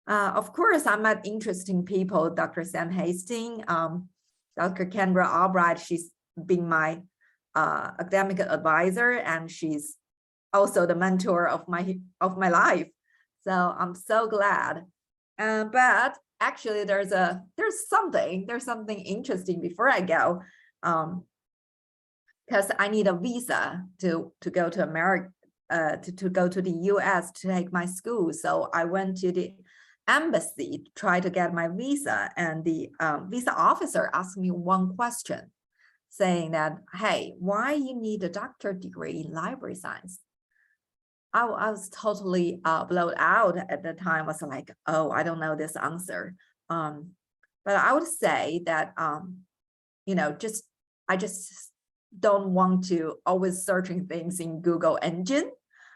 Of course, I met interesting people, Dr. Sam Hastings, Dr. Kendra Albright. She's been my academic advisor, and she's also the mentor of my life. So I'm so glad. But actually, there's something interesting before I go, because I need a visa to go to America, to go to the US to take my school. So I went to the embassy to try to get my visa, and the visa officer asked me one question, saying that, hey, why you need a doctorate degree in library science? I was totally blown out at the time. I was like, oh, I don't know this answer. But I would say that I just don't want to always searching things in Google engine.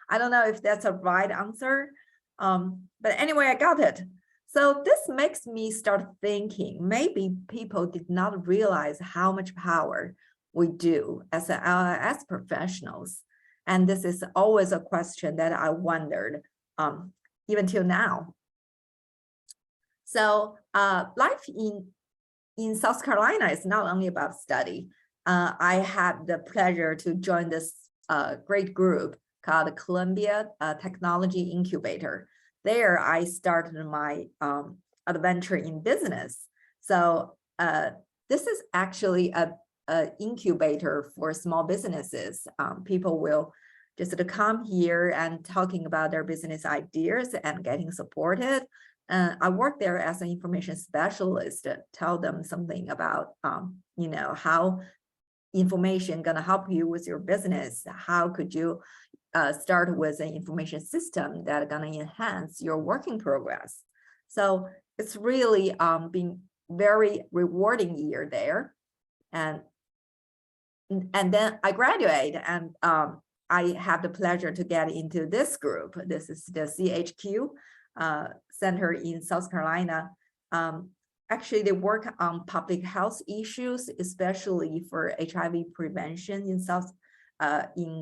I don't know if that's a right answer. But anyway, I got it. So this makes me start thinking, maybe people did not realize how much power we do as LLS professionals. And this is always a question that I wondered, even till now. So life in South Carolina is not only about study. I had the pleasure to join this great group called Columbia Technology Incubator. There, I started my adventure in business. So this is actually a incubator for small businesses. People will just to come here and talking about their business ideas and getting supported. I work there as an information specialist to tell them something about, you know, how information gonna help you with your business. How could you start with an information system that gonna enhance your working progress? So it's really been very rewarding year there. And then I graduate, and I have the pleasure to get into this group. This is the CHQ Center in South Carolina. Actually, they work on public health issues, especially for HIV prevention in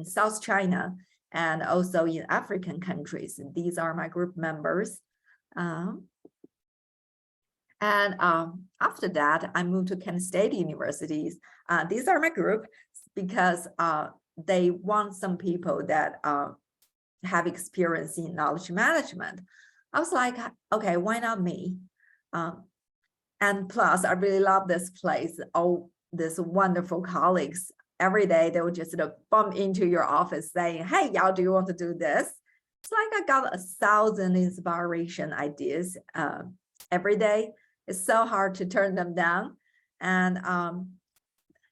South China and also in African countries. These are my group members. After that, I moved to Kent State Universities. These are my group because they want some people that have experience in knowledge management. I was like, okay, why not me? And plus, I really love this place. All these wonderful colleagues. Every day, they would just bump into your office saying, hey, y'all, do you want to do this? It's like I got 1,000 inspiration ideas every day. It's so hard to turn them down. And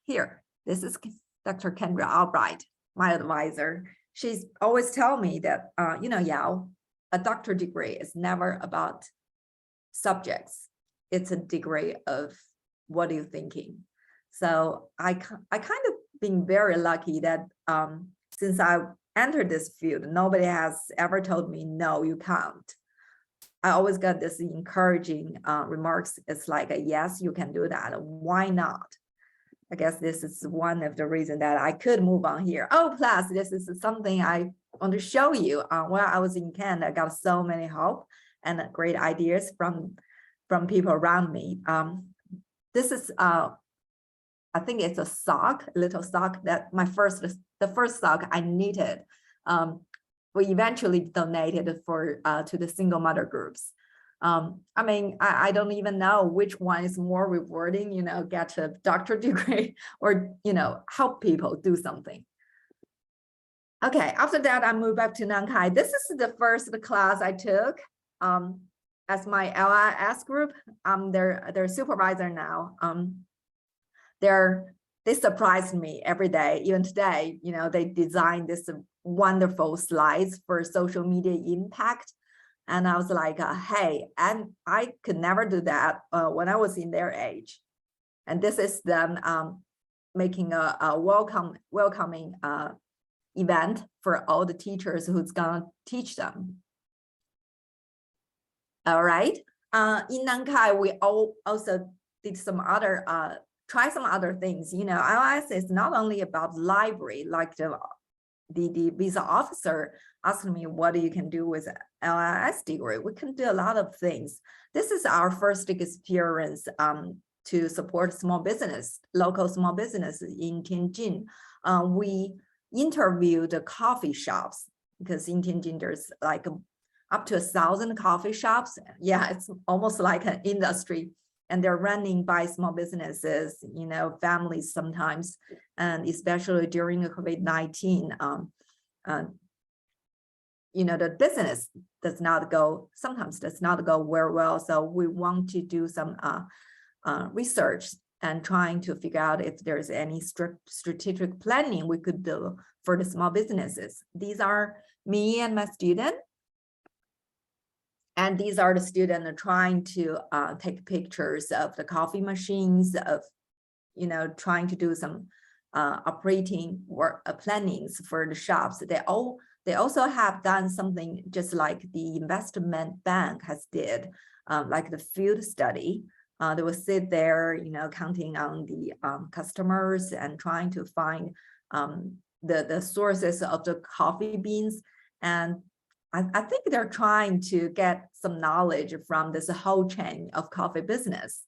here, this is Dr. Kendra Albright, my advisor. She's always tell me that, you know, Yao, a doctorate degree is never about subjects. It's a degree of what are you thinking. So I kind of been very lucky that since I entered this field, nobody has ever told me, no, you can't. I always got this encouraging remarks. It's like, yes, you can do that. Why not? I guess this is one of the reasons that I could move on here. Oh, plus this is something I want to show you. While I was in Canada, I got so many help and great ideas from people around me. This is, I think it's a sock, a little sock that the first sock I knitted. We eventually donated for to the single mother groups. I mean, I don't even know which one is more rewarding, you know, get a doctorate degree or, you know, help people do something. Okay, after that, I moved back to Nankai. This is the first class I took as my LIS group. I'm their supervisor now. They surprised me every day, even today. You know, they designed this wonderful slides for social media impact. And I was like, hey, and I could never do that when I was in their age. And this is them making a welcoming event for all the teachers who's gonna teach them. All right. In Nankai, we also did some other, try some other things. You know, LIS is not only about library, like the visa officer asked me, what you can do with LIS degree? We can do a lot of things. This is our first experience to support small business, local small businesses in Tianjin. We interviewed the coffee shops because in Tianjin there's like up to 1,000 coffee shops. Yeah, it's almost like an industry. And they're running by small businesses, you know, families sometimes, and especially during the COVID-19, you know, the business sometimes does not go very well. So we want to do some research and trying to figure out if there's any strategic planning we could do for the small businesses. These are me and my student. And these are the students trying to take pictures of the coffee machines, of, you know, trying to do some operating work plannings for the shops. They also have done something just like the investment bank has did, like the field study. They will sit there, you know, counting on the customers and trying to find the sources of the coffee beans. And I think they're trying to get some knowledge from this whole chain of coffee business,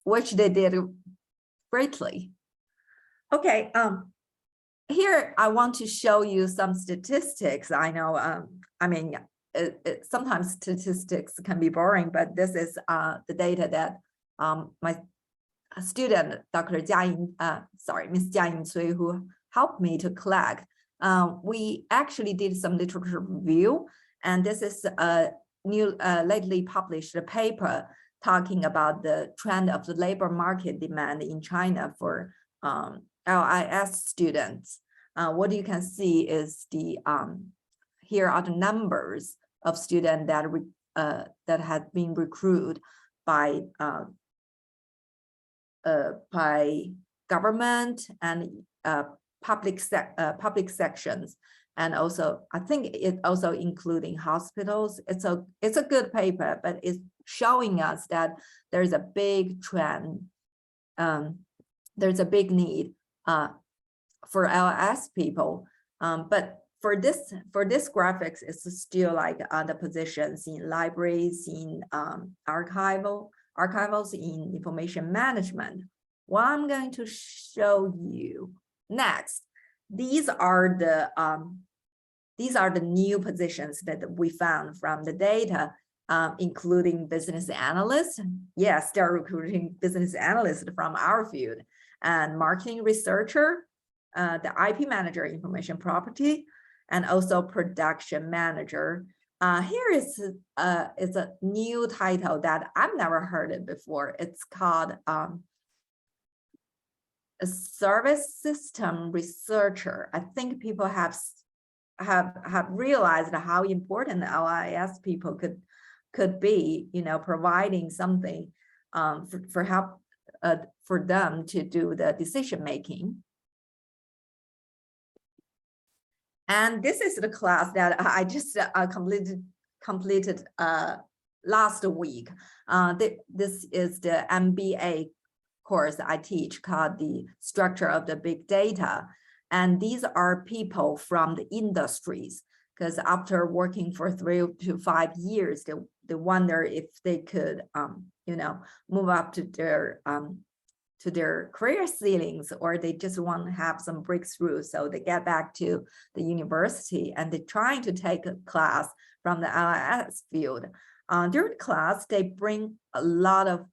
which they did greatly. Okay, here I want to show you some statistics. I know, I mean, sometimes statistics can be boring, but this is the data that my student, Dr. Miss Jia Cui, who helped me to collect. we actually did some literature review, and this is a new lately published paper talking about the trend of the labor market demand in China for LIS students. What you can see is the here are the numbers of students that had been recruited by government and public sections, and also I think it also including hospitals. It's a good paper, but it's showing us that there's a big trend. There's a big need for LS people, but for this graphics, it's still like the positions in libraries, in archivals, in information management. What I'm going to show you next, these are the new positions that we found from the data, including business analysts. Yes, they're recruiting business analysts from our field, and marketing researcher, the IP manager, information property, and also production manager. Here is it's a new title that I've never heard it before. It's called a service system researcher. I think people have realized how important LIS people could be, providing something for help for them to do the decision making. And this is the class that I just completed last week. This is the MBA course I teach called the Structure of the Big Data. And these are people from the industries, because after working for 3 to 5 years, they wonder if they could, move up to their career ceilings, or they just want to have some breakthrough. So they get back to the university and they're trying to take a class from the LIS field. During class, they bring a lot of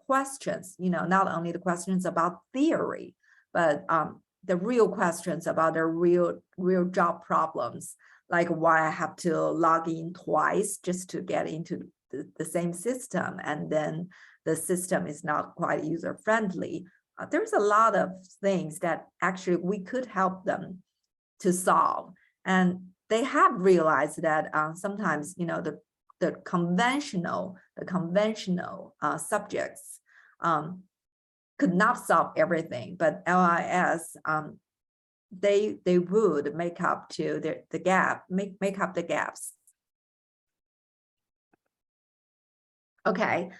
questions, not only the questions about theory, but the real questions about their real job problems, like why I have to log in twice just to get into the same system, and then the system is not quite user-friendly. There's a lot of things that actually we could help them to solve. And they have realized that sometimes, the conventional subjects could not solve everything, but LIS, they would make up to the gap, make up the gaps. Okay,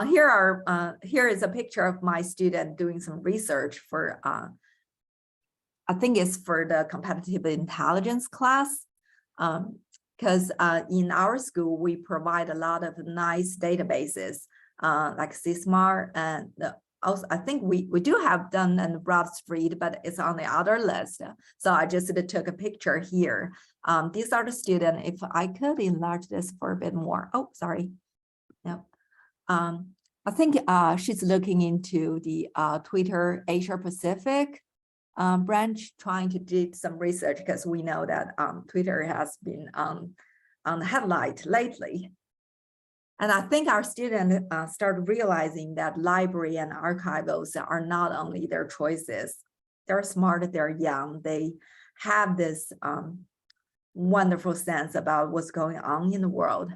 here is a picture of my student doing some research for, I think it's for the competitive intelligence class, because in our school, we provide a lot of nice databases like CISMAR, and also I think we do have Dun and Bradstreet, but it's on the other list. So I just took a picture here. These are the students. If I could enlarge this for a bit more. Oh, sorry. Yep. I think she's looking into the Twitter Asia Pacific branch, trying to do some research, because we know that Twitter has been on the headlight lately. And I think our students started realizing that library and archivals are not only their choices. They're smart, they're young, they have this wonderful sense about what's going on in the world.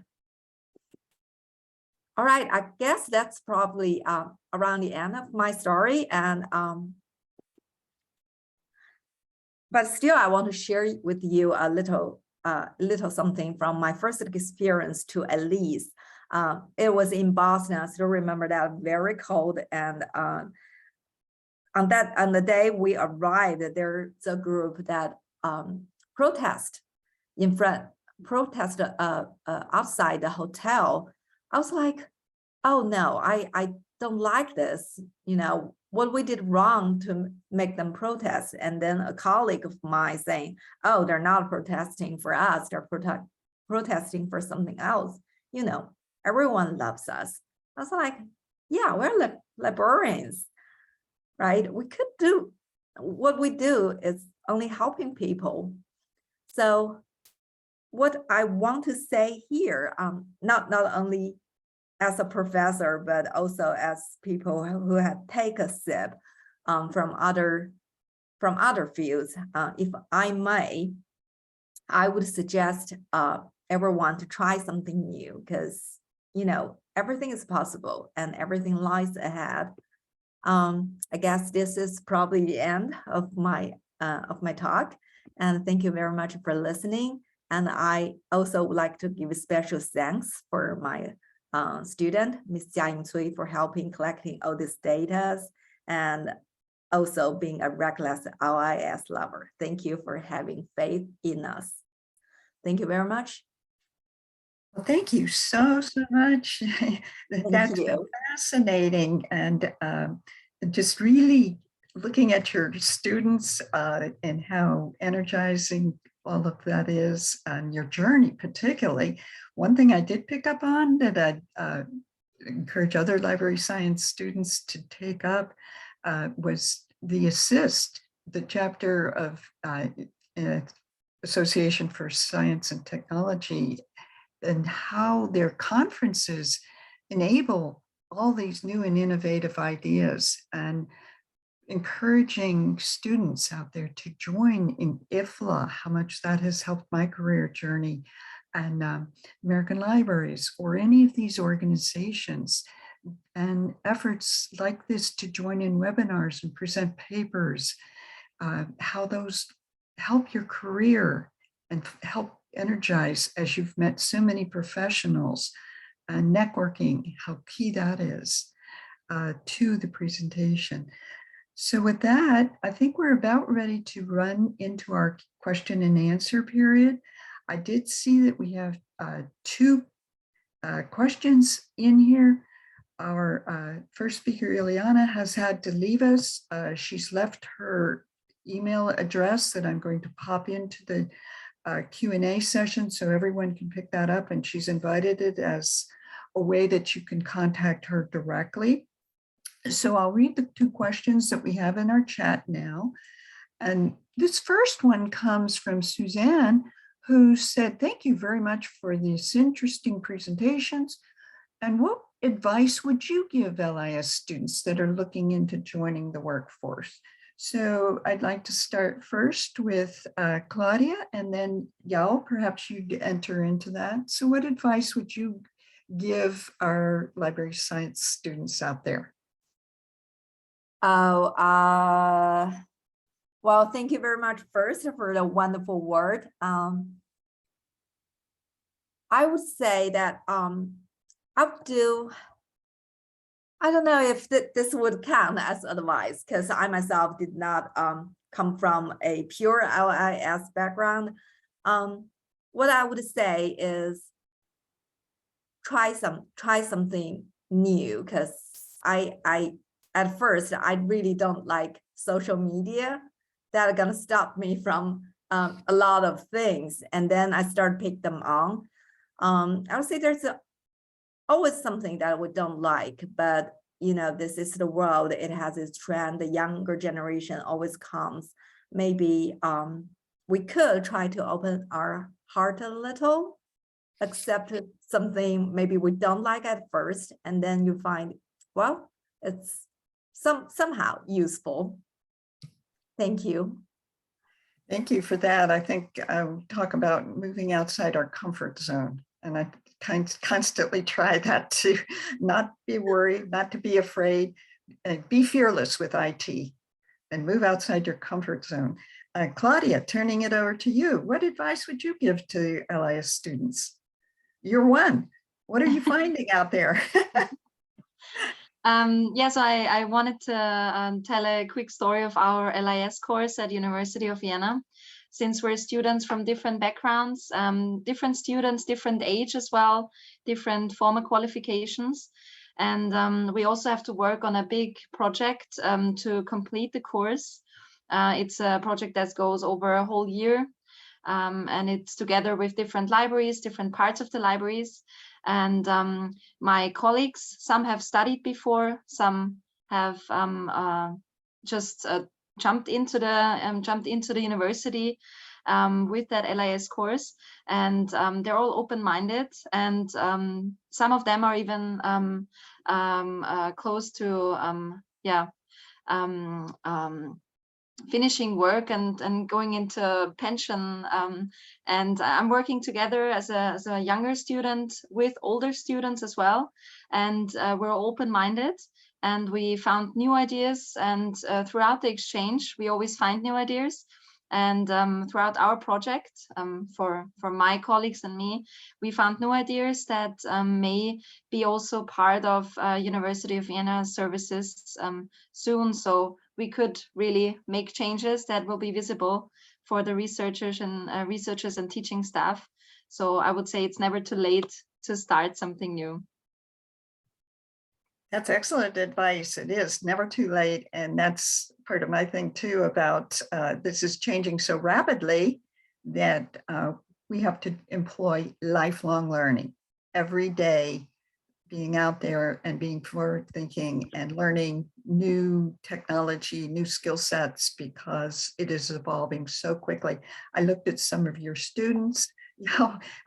All right, I guess that's probably around the end of my story. And but still, I want to share with you a little something from my first experience to Elise. It was in Boston. I still remember that, very cold. And on the day we arrived, there's a group that protest outside the hotel. I was like, oh no, I don't like this. What we did wrong to make them protest. And then a colleague of mine saying, oh, they're not protesting for us, they're protesting for something else. Everyone loves us. I was like, yeah, we're librarians, right? We could do, what we do is only helping people. So what I want to say here, not only as a professor, but also as people who have taken a sip from other fields, if I may, I would suggest everyone to try something new, because everything is possible and everything lies ahead. I guess this is probably the end of my talk, and thank you very much for listening. And I also would like to give a special thanks for my student, Ms. Jiaying Cui, for helping collecting all this data and also being a reckless LIS lover. Thank you for having faith in us. Thank you very much. Well, thank you so much. That's been you. fascinating, and just really looking at your students and how energizing all of that is, and your journey particularly. One thing I did pick up on that I'd encourage other library science students to take up was the ASSIST, the chapter of Association for Science and Technology, and how their conferences enable all these new and innovative ideas, and encouraging students out there to join in IFLA, how much that has helped my career journey, and American Libraries, or any of these organizations, and efforts like this to join in webinars and present papers, how those help your career and help energize as you've met so many professionals, networking, how key that is to the presentation. So with that, I think we're about ready to run into our question and answer period. I did see that we have two questions in here. Our first speaker, Ileana, has had to leave us. She's left her email address that I'm going to pop into the Q&A session so everyone can pick that up, and she's invited it as a way that you can contact her directly. So I'll read the two questions that we have in our chat now. And this first one comes from Suzanne, who said, "Thank you very much for these interesting presentations. And what advice would you give LIS students that are looking into joining the workforce?" So I'd like to start first with Claudia, and then Yao, perhaps you'd enter into that. So what advice would you give our library science students out there? Oh, well, thank you very much first for the wonderful word. I would say that I don't know if this would count as advice, because I myself did not come from a pure LIS background. What I would say is try something new, because I at first I really don't like social media that are gonna stop me from a lot of things, and then I start pick them on. I would say there's always something that we don't like, but this is the world. It has its trend. The younger generation always comes. Maybe we could try to open our heart a little, accept something maybe we don't like at first, and then you find, well, it's somehow useful. Thank you. Thank you for that. I think talk about moving outside our comfort zone. And I constantly try that, to not be worried, not to be afraid, and be fearless with IT and move outside your comfort zone. Claudia, turning it over to you. What advice would you give to LIS students? You're one. What are you finding out there? Yes, I wanted to tell a quick story of our LIS course at University of Vienna. Since we're students from different backgrounds, different students, different age as well, different formal qualifications. And we also have to work on a big project to complete the course. It's a project that goes over a whole year. And it's together with different libraries, different parts of the libraries. And my colleagues, some have studied before, some have just jumped into the university. with that LIS course, and they're all open-minded, and some of them are even close to finishing work and going into pension, and I'm working together as a younger student with older students as well, and we're open-minded, and we found new ideas, and throughout the exchange we always find new ideas. And throughout our project, for my colleagues and me, we found new ideas that may be also part of University of Vienna services soon. So we could really make changes that will be visible for the researchers and teaching staff. So I would say it's never too late to start something new. That's excellent advice. It is never too late. And that's part of my thing too about this is changing so rapidly that we have to employ lifelong learning every day, being out there and being forward thinking and learning new technology, new skill sets, because it is evolving so quickly. I looked at some of your students,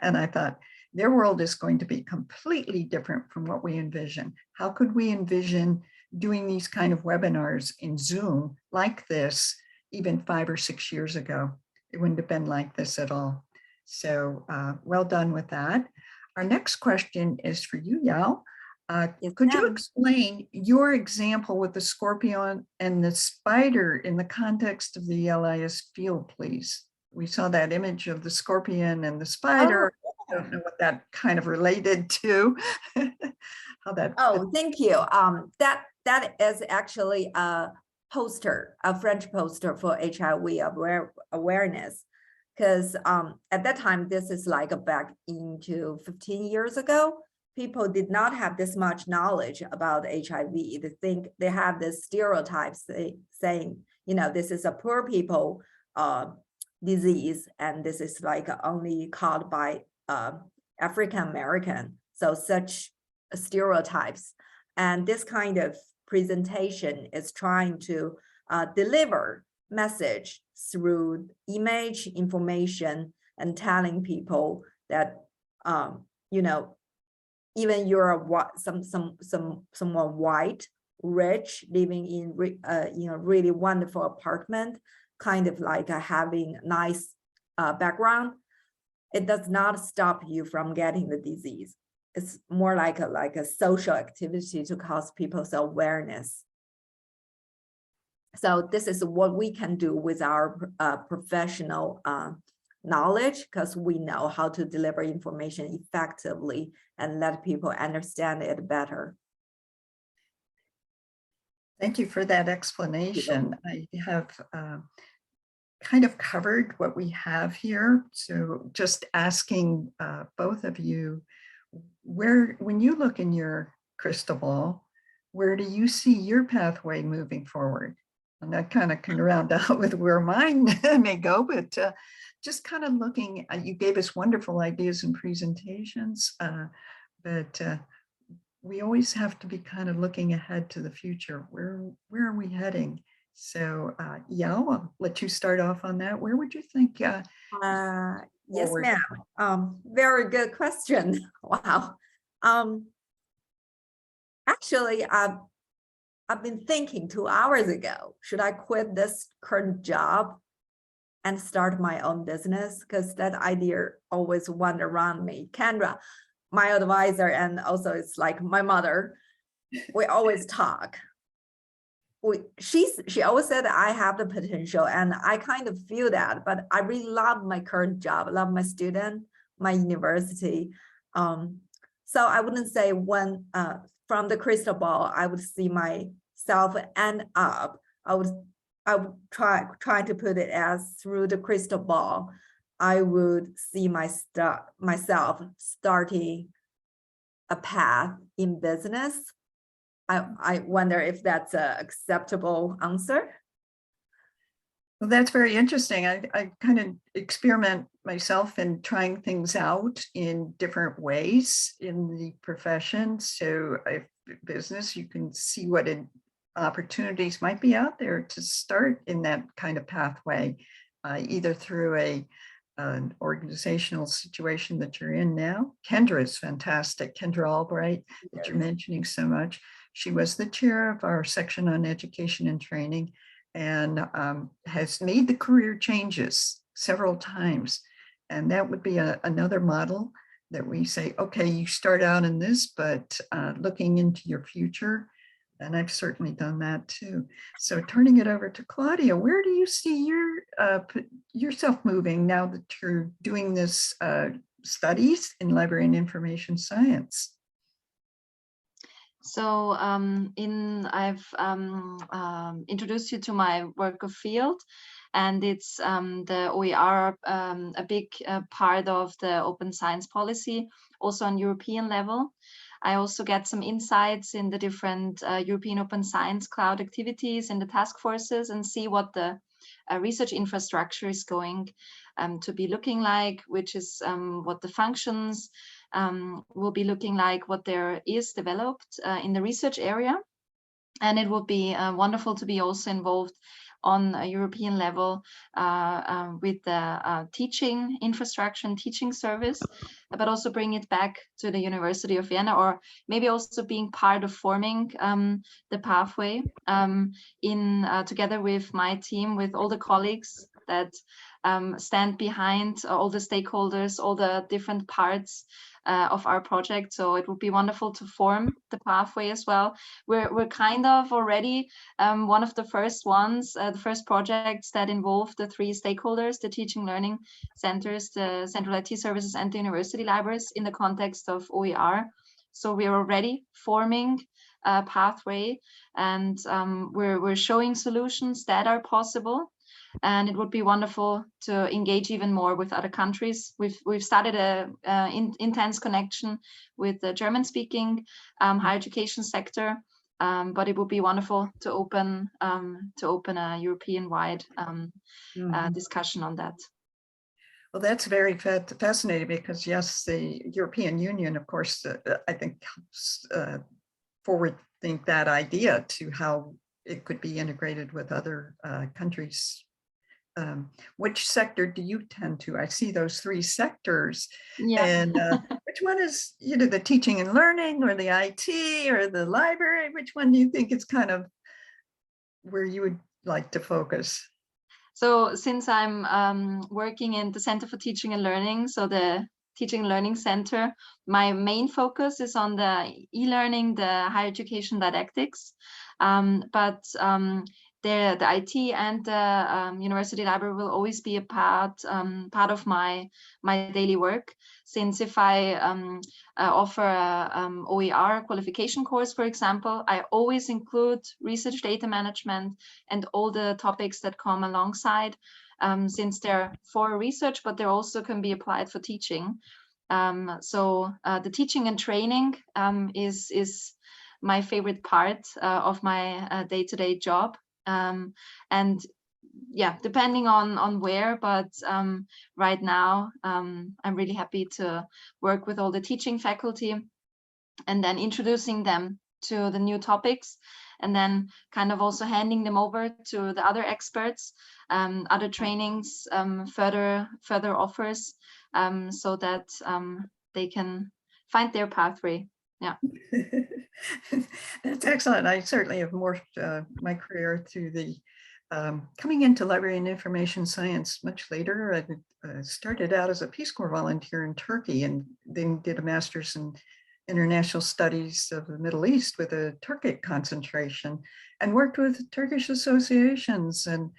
and I thought, their world is going to be completely different from what we envision. How could we envision doing these kind of webinars in Zoom like this even 5 or 6 years ago? It wouldn't have been like this at all. So well done with that. Our next question is for you, Yao. Could you explain your example with the scorpion and the spider in the context of the LIS field, please? We saw that image of the scorpion and the spider. Oh, I don't know what that kind of related to. How that. oh, thank you. That is actually a poster, a French poster for HIV awareness. Because at that time, this is like back into 15 years ago, people did not have this much knowledge about HIV. They think they have this stereotypes saying, this is a poor people disease, and this is like only caused by African American. So such stereotypes, and this kind of presentation is trying to deliver message through image, information, and telling people that even you're someone white, rich, living in really wonderful apartment, kind of like having a nice background, it does not stop you from getting the disease. It's more like a social activity to cause people's awareness. So this is what we can do with our professional knowledge, because we know how to deliver information effectively and let people understand it better. Thank you for that explanation. I have kind of covered what we have here. So just asking both of you, when you look in your crystal ball, where do you see your pathway moving forward? And that kind of can round out with where mine may go, but just kind of looking, you gave us wonderful ideas and presentations, but we always have to be kind of looking ahead to the future. Where are we heading? So Yao, I'll let you start off on that. Where would you think? Yes, ma'am. Very good question. Wow. Actually, I've been thinking 2 hours ago, should I quit this current job and start my own business? Because that idea always wandered around me. Kendra, my advisor, and also it's like my mother, we always talk. She always said I have the potential, and I kind of feel that, but I really love my current job, love my student, my university. So I wouldn't say when from the crystal ball, I would see myself end up. I would try to put it as through the crystal ball. I would see myself starting a path in business. I wonder if that's an acceptable answer. Well, that's very interesting. I kind of experiment myself in trying things out in different ways in the profession. So business, you can see what opportunities might be out there to start in that kind of pathway. either through an organizational situation that you're in now. Kendra is fantastic. Kendra Albright, that you're mentioning so much. She was the chair of our section on education and training, and has made the career changes several times. And that would be another model that we say, okay, you start out in this, but looking into your future. And I've certainly done that too. So turning it over to Claudia, where do you see yourself moving now that you're doing this studies in library and information science? So I've introduced you to my work of field, and it's the OER, a big part of the open science policy, also on European level. I also get some insights in the different European open science cloud activities in the task forces, and see what the research infrastructure is going to be looking like, which is what the functions will be looking like, what there is developed in the research area. And it would be wonderful to be also involved on a European level with the teaching infrastructure and teaching service, but also bring it back to the University of Vienna, or maybe also being part of forming the pathway together with my team, with all the colleagues that stand behind all the stakeholders, all the different parts of our project. So it would be wonderful to form the pathway as well. We're kind of already one of the first ones, the first projects that involve the three stakeholders, the teaching learning centers, the central IT services, and the university libraries in the context of OER. So we're already forming a pathway, and we're showing solutions that are possible. And it would be wonderful to engage even more with other countries. We've started an intense connection with the German-speaking higher education sector, but it would be wonderful to open a European-wide discussion on that. Well, that's very fascinating, because yes, the European Union, of course, I think helps forward think that idea to how it could be integrated with other countries. Which sector do you tend to? I see those three sectors. Yeah. And which one is, the teaching and learning, or the IT, or the library? Which one do you think is kind of where you would like to focus? So since I'm working in the Center for Teaching and Learning, so the Teaching and Learning Center, my main focus is on the e-learning, the higher education didactics. The IT and the university library will always be a part of my daily work. Since if I offer a OER qualification course, for example, I always include research data management and all the topics that come alongside, since they're for research, but they also can be applied for teaching. The teaching and training is my favorite part of my day-to-day job. And yeah, depending on where, but right now I'm really happy to work with all the teaching faculty, and then introducing them to the new topics, and then kind of also handing them over to the other experts, other trainings, further offers, so that they can find their pathway. Yeah. That's excellent. I certainly have morphed my career through the coming into library and information science much later. I started out as a Peace Corps volunteer in Turkey, and then did a master's in international studies of the Middle East with a Turkic concentration, and worked with Turkish associations. And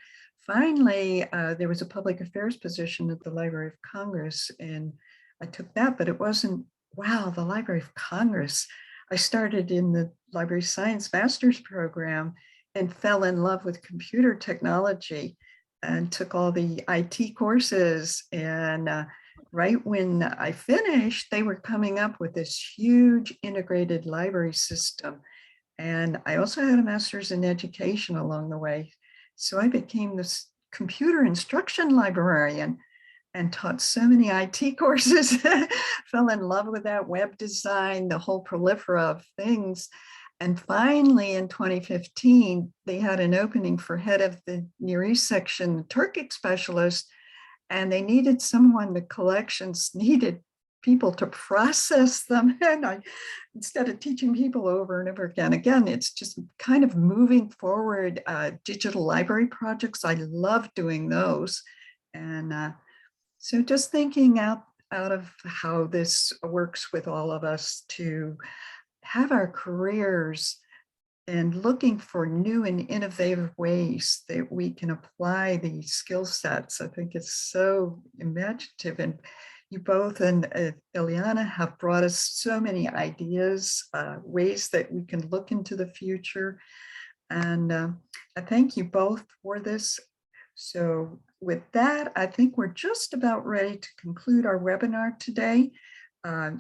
finally, there was a public affairs position at the Library of Congress, and I took that, but it wasn't, wow, the Library of Congress. I started in the library science master's program and fell in love with computer technology, and took all the IT courses. And right when I finished, they were coming up with this huge integrated library system. And I also had a master's in education along the way. So I became this computer instruction librarian and taught so many IT courses, fell in love with that, web design, the whole prolifera of things. And finally, in 2015, they had an opening for head of the Near East section, the Turkic specialist, and they needed someone, the collections needed people to process them. And instead of teaching people over and over again, it's just kind of moving forward digital library projects. I love doing those. And so just thinking out of how this works with all of us to have our careers and looking for new and innovative ways that we can apply these skill sets. I think it's so imaginative, and you both and Ileana have brought us so many ideas, ways that we can look into the future. And I thank you both for this. So with that, I think we're just about ready to conclude our webinar today.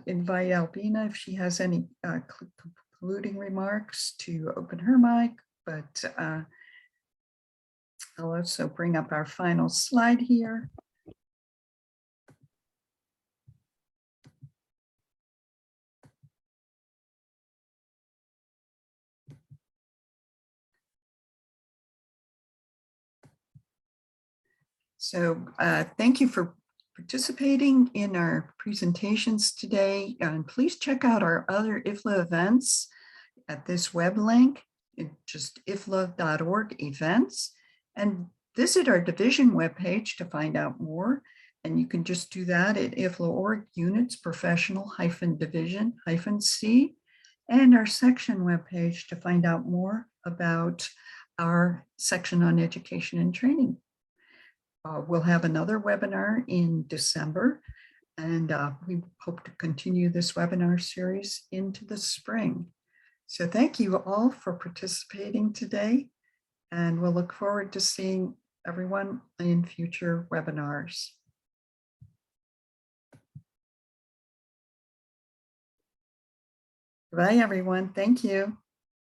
Invite Albina if she has any concluding remarks to open her mic, but I'll also bring up our final slide here. So thank you for participating in our presentations today. And please check out our other IFLA events at this web link, just ifla.org events, and visit our division webpage to find out more. And you can just do that at ifla.org units professional division C, and our section webpage to find out more about our section on education and training. We'll have another webinar in December, and we hope to continue this webinar series into the spring. So thank you all for participating today, and we'll look forward to seeing everyone in future webinars. Bye, everyone. Thank you.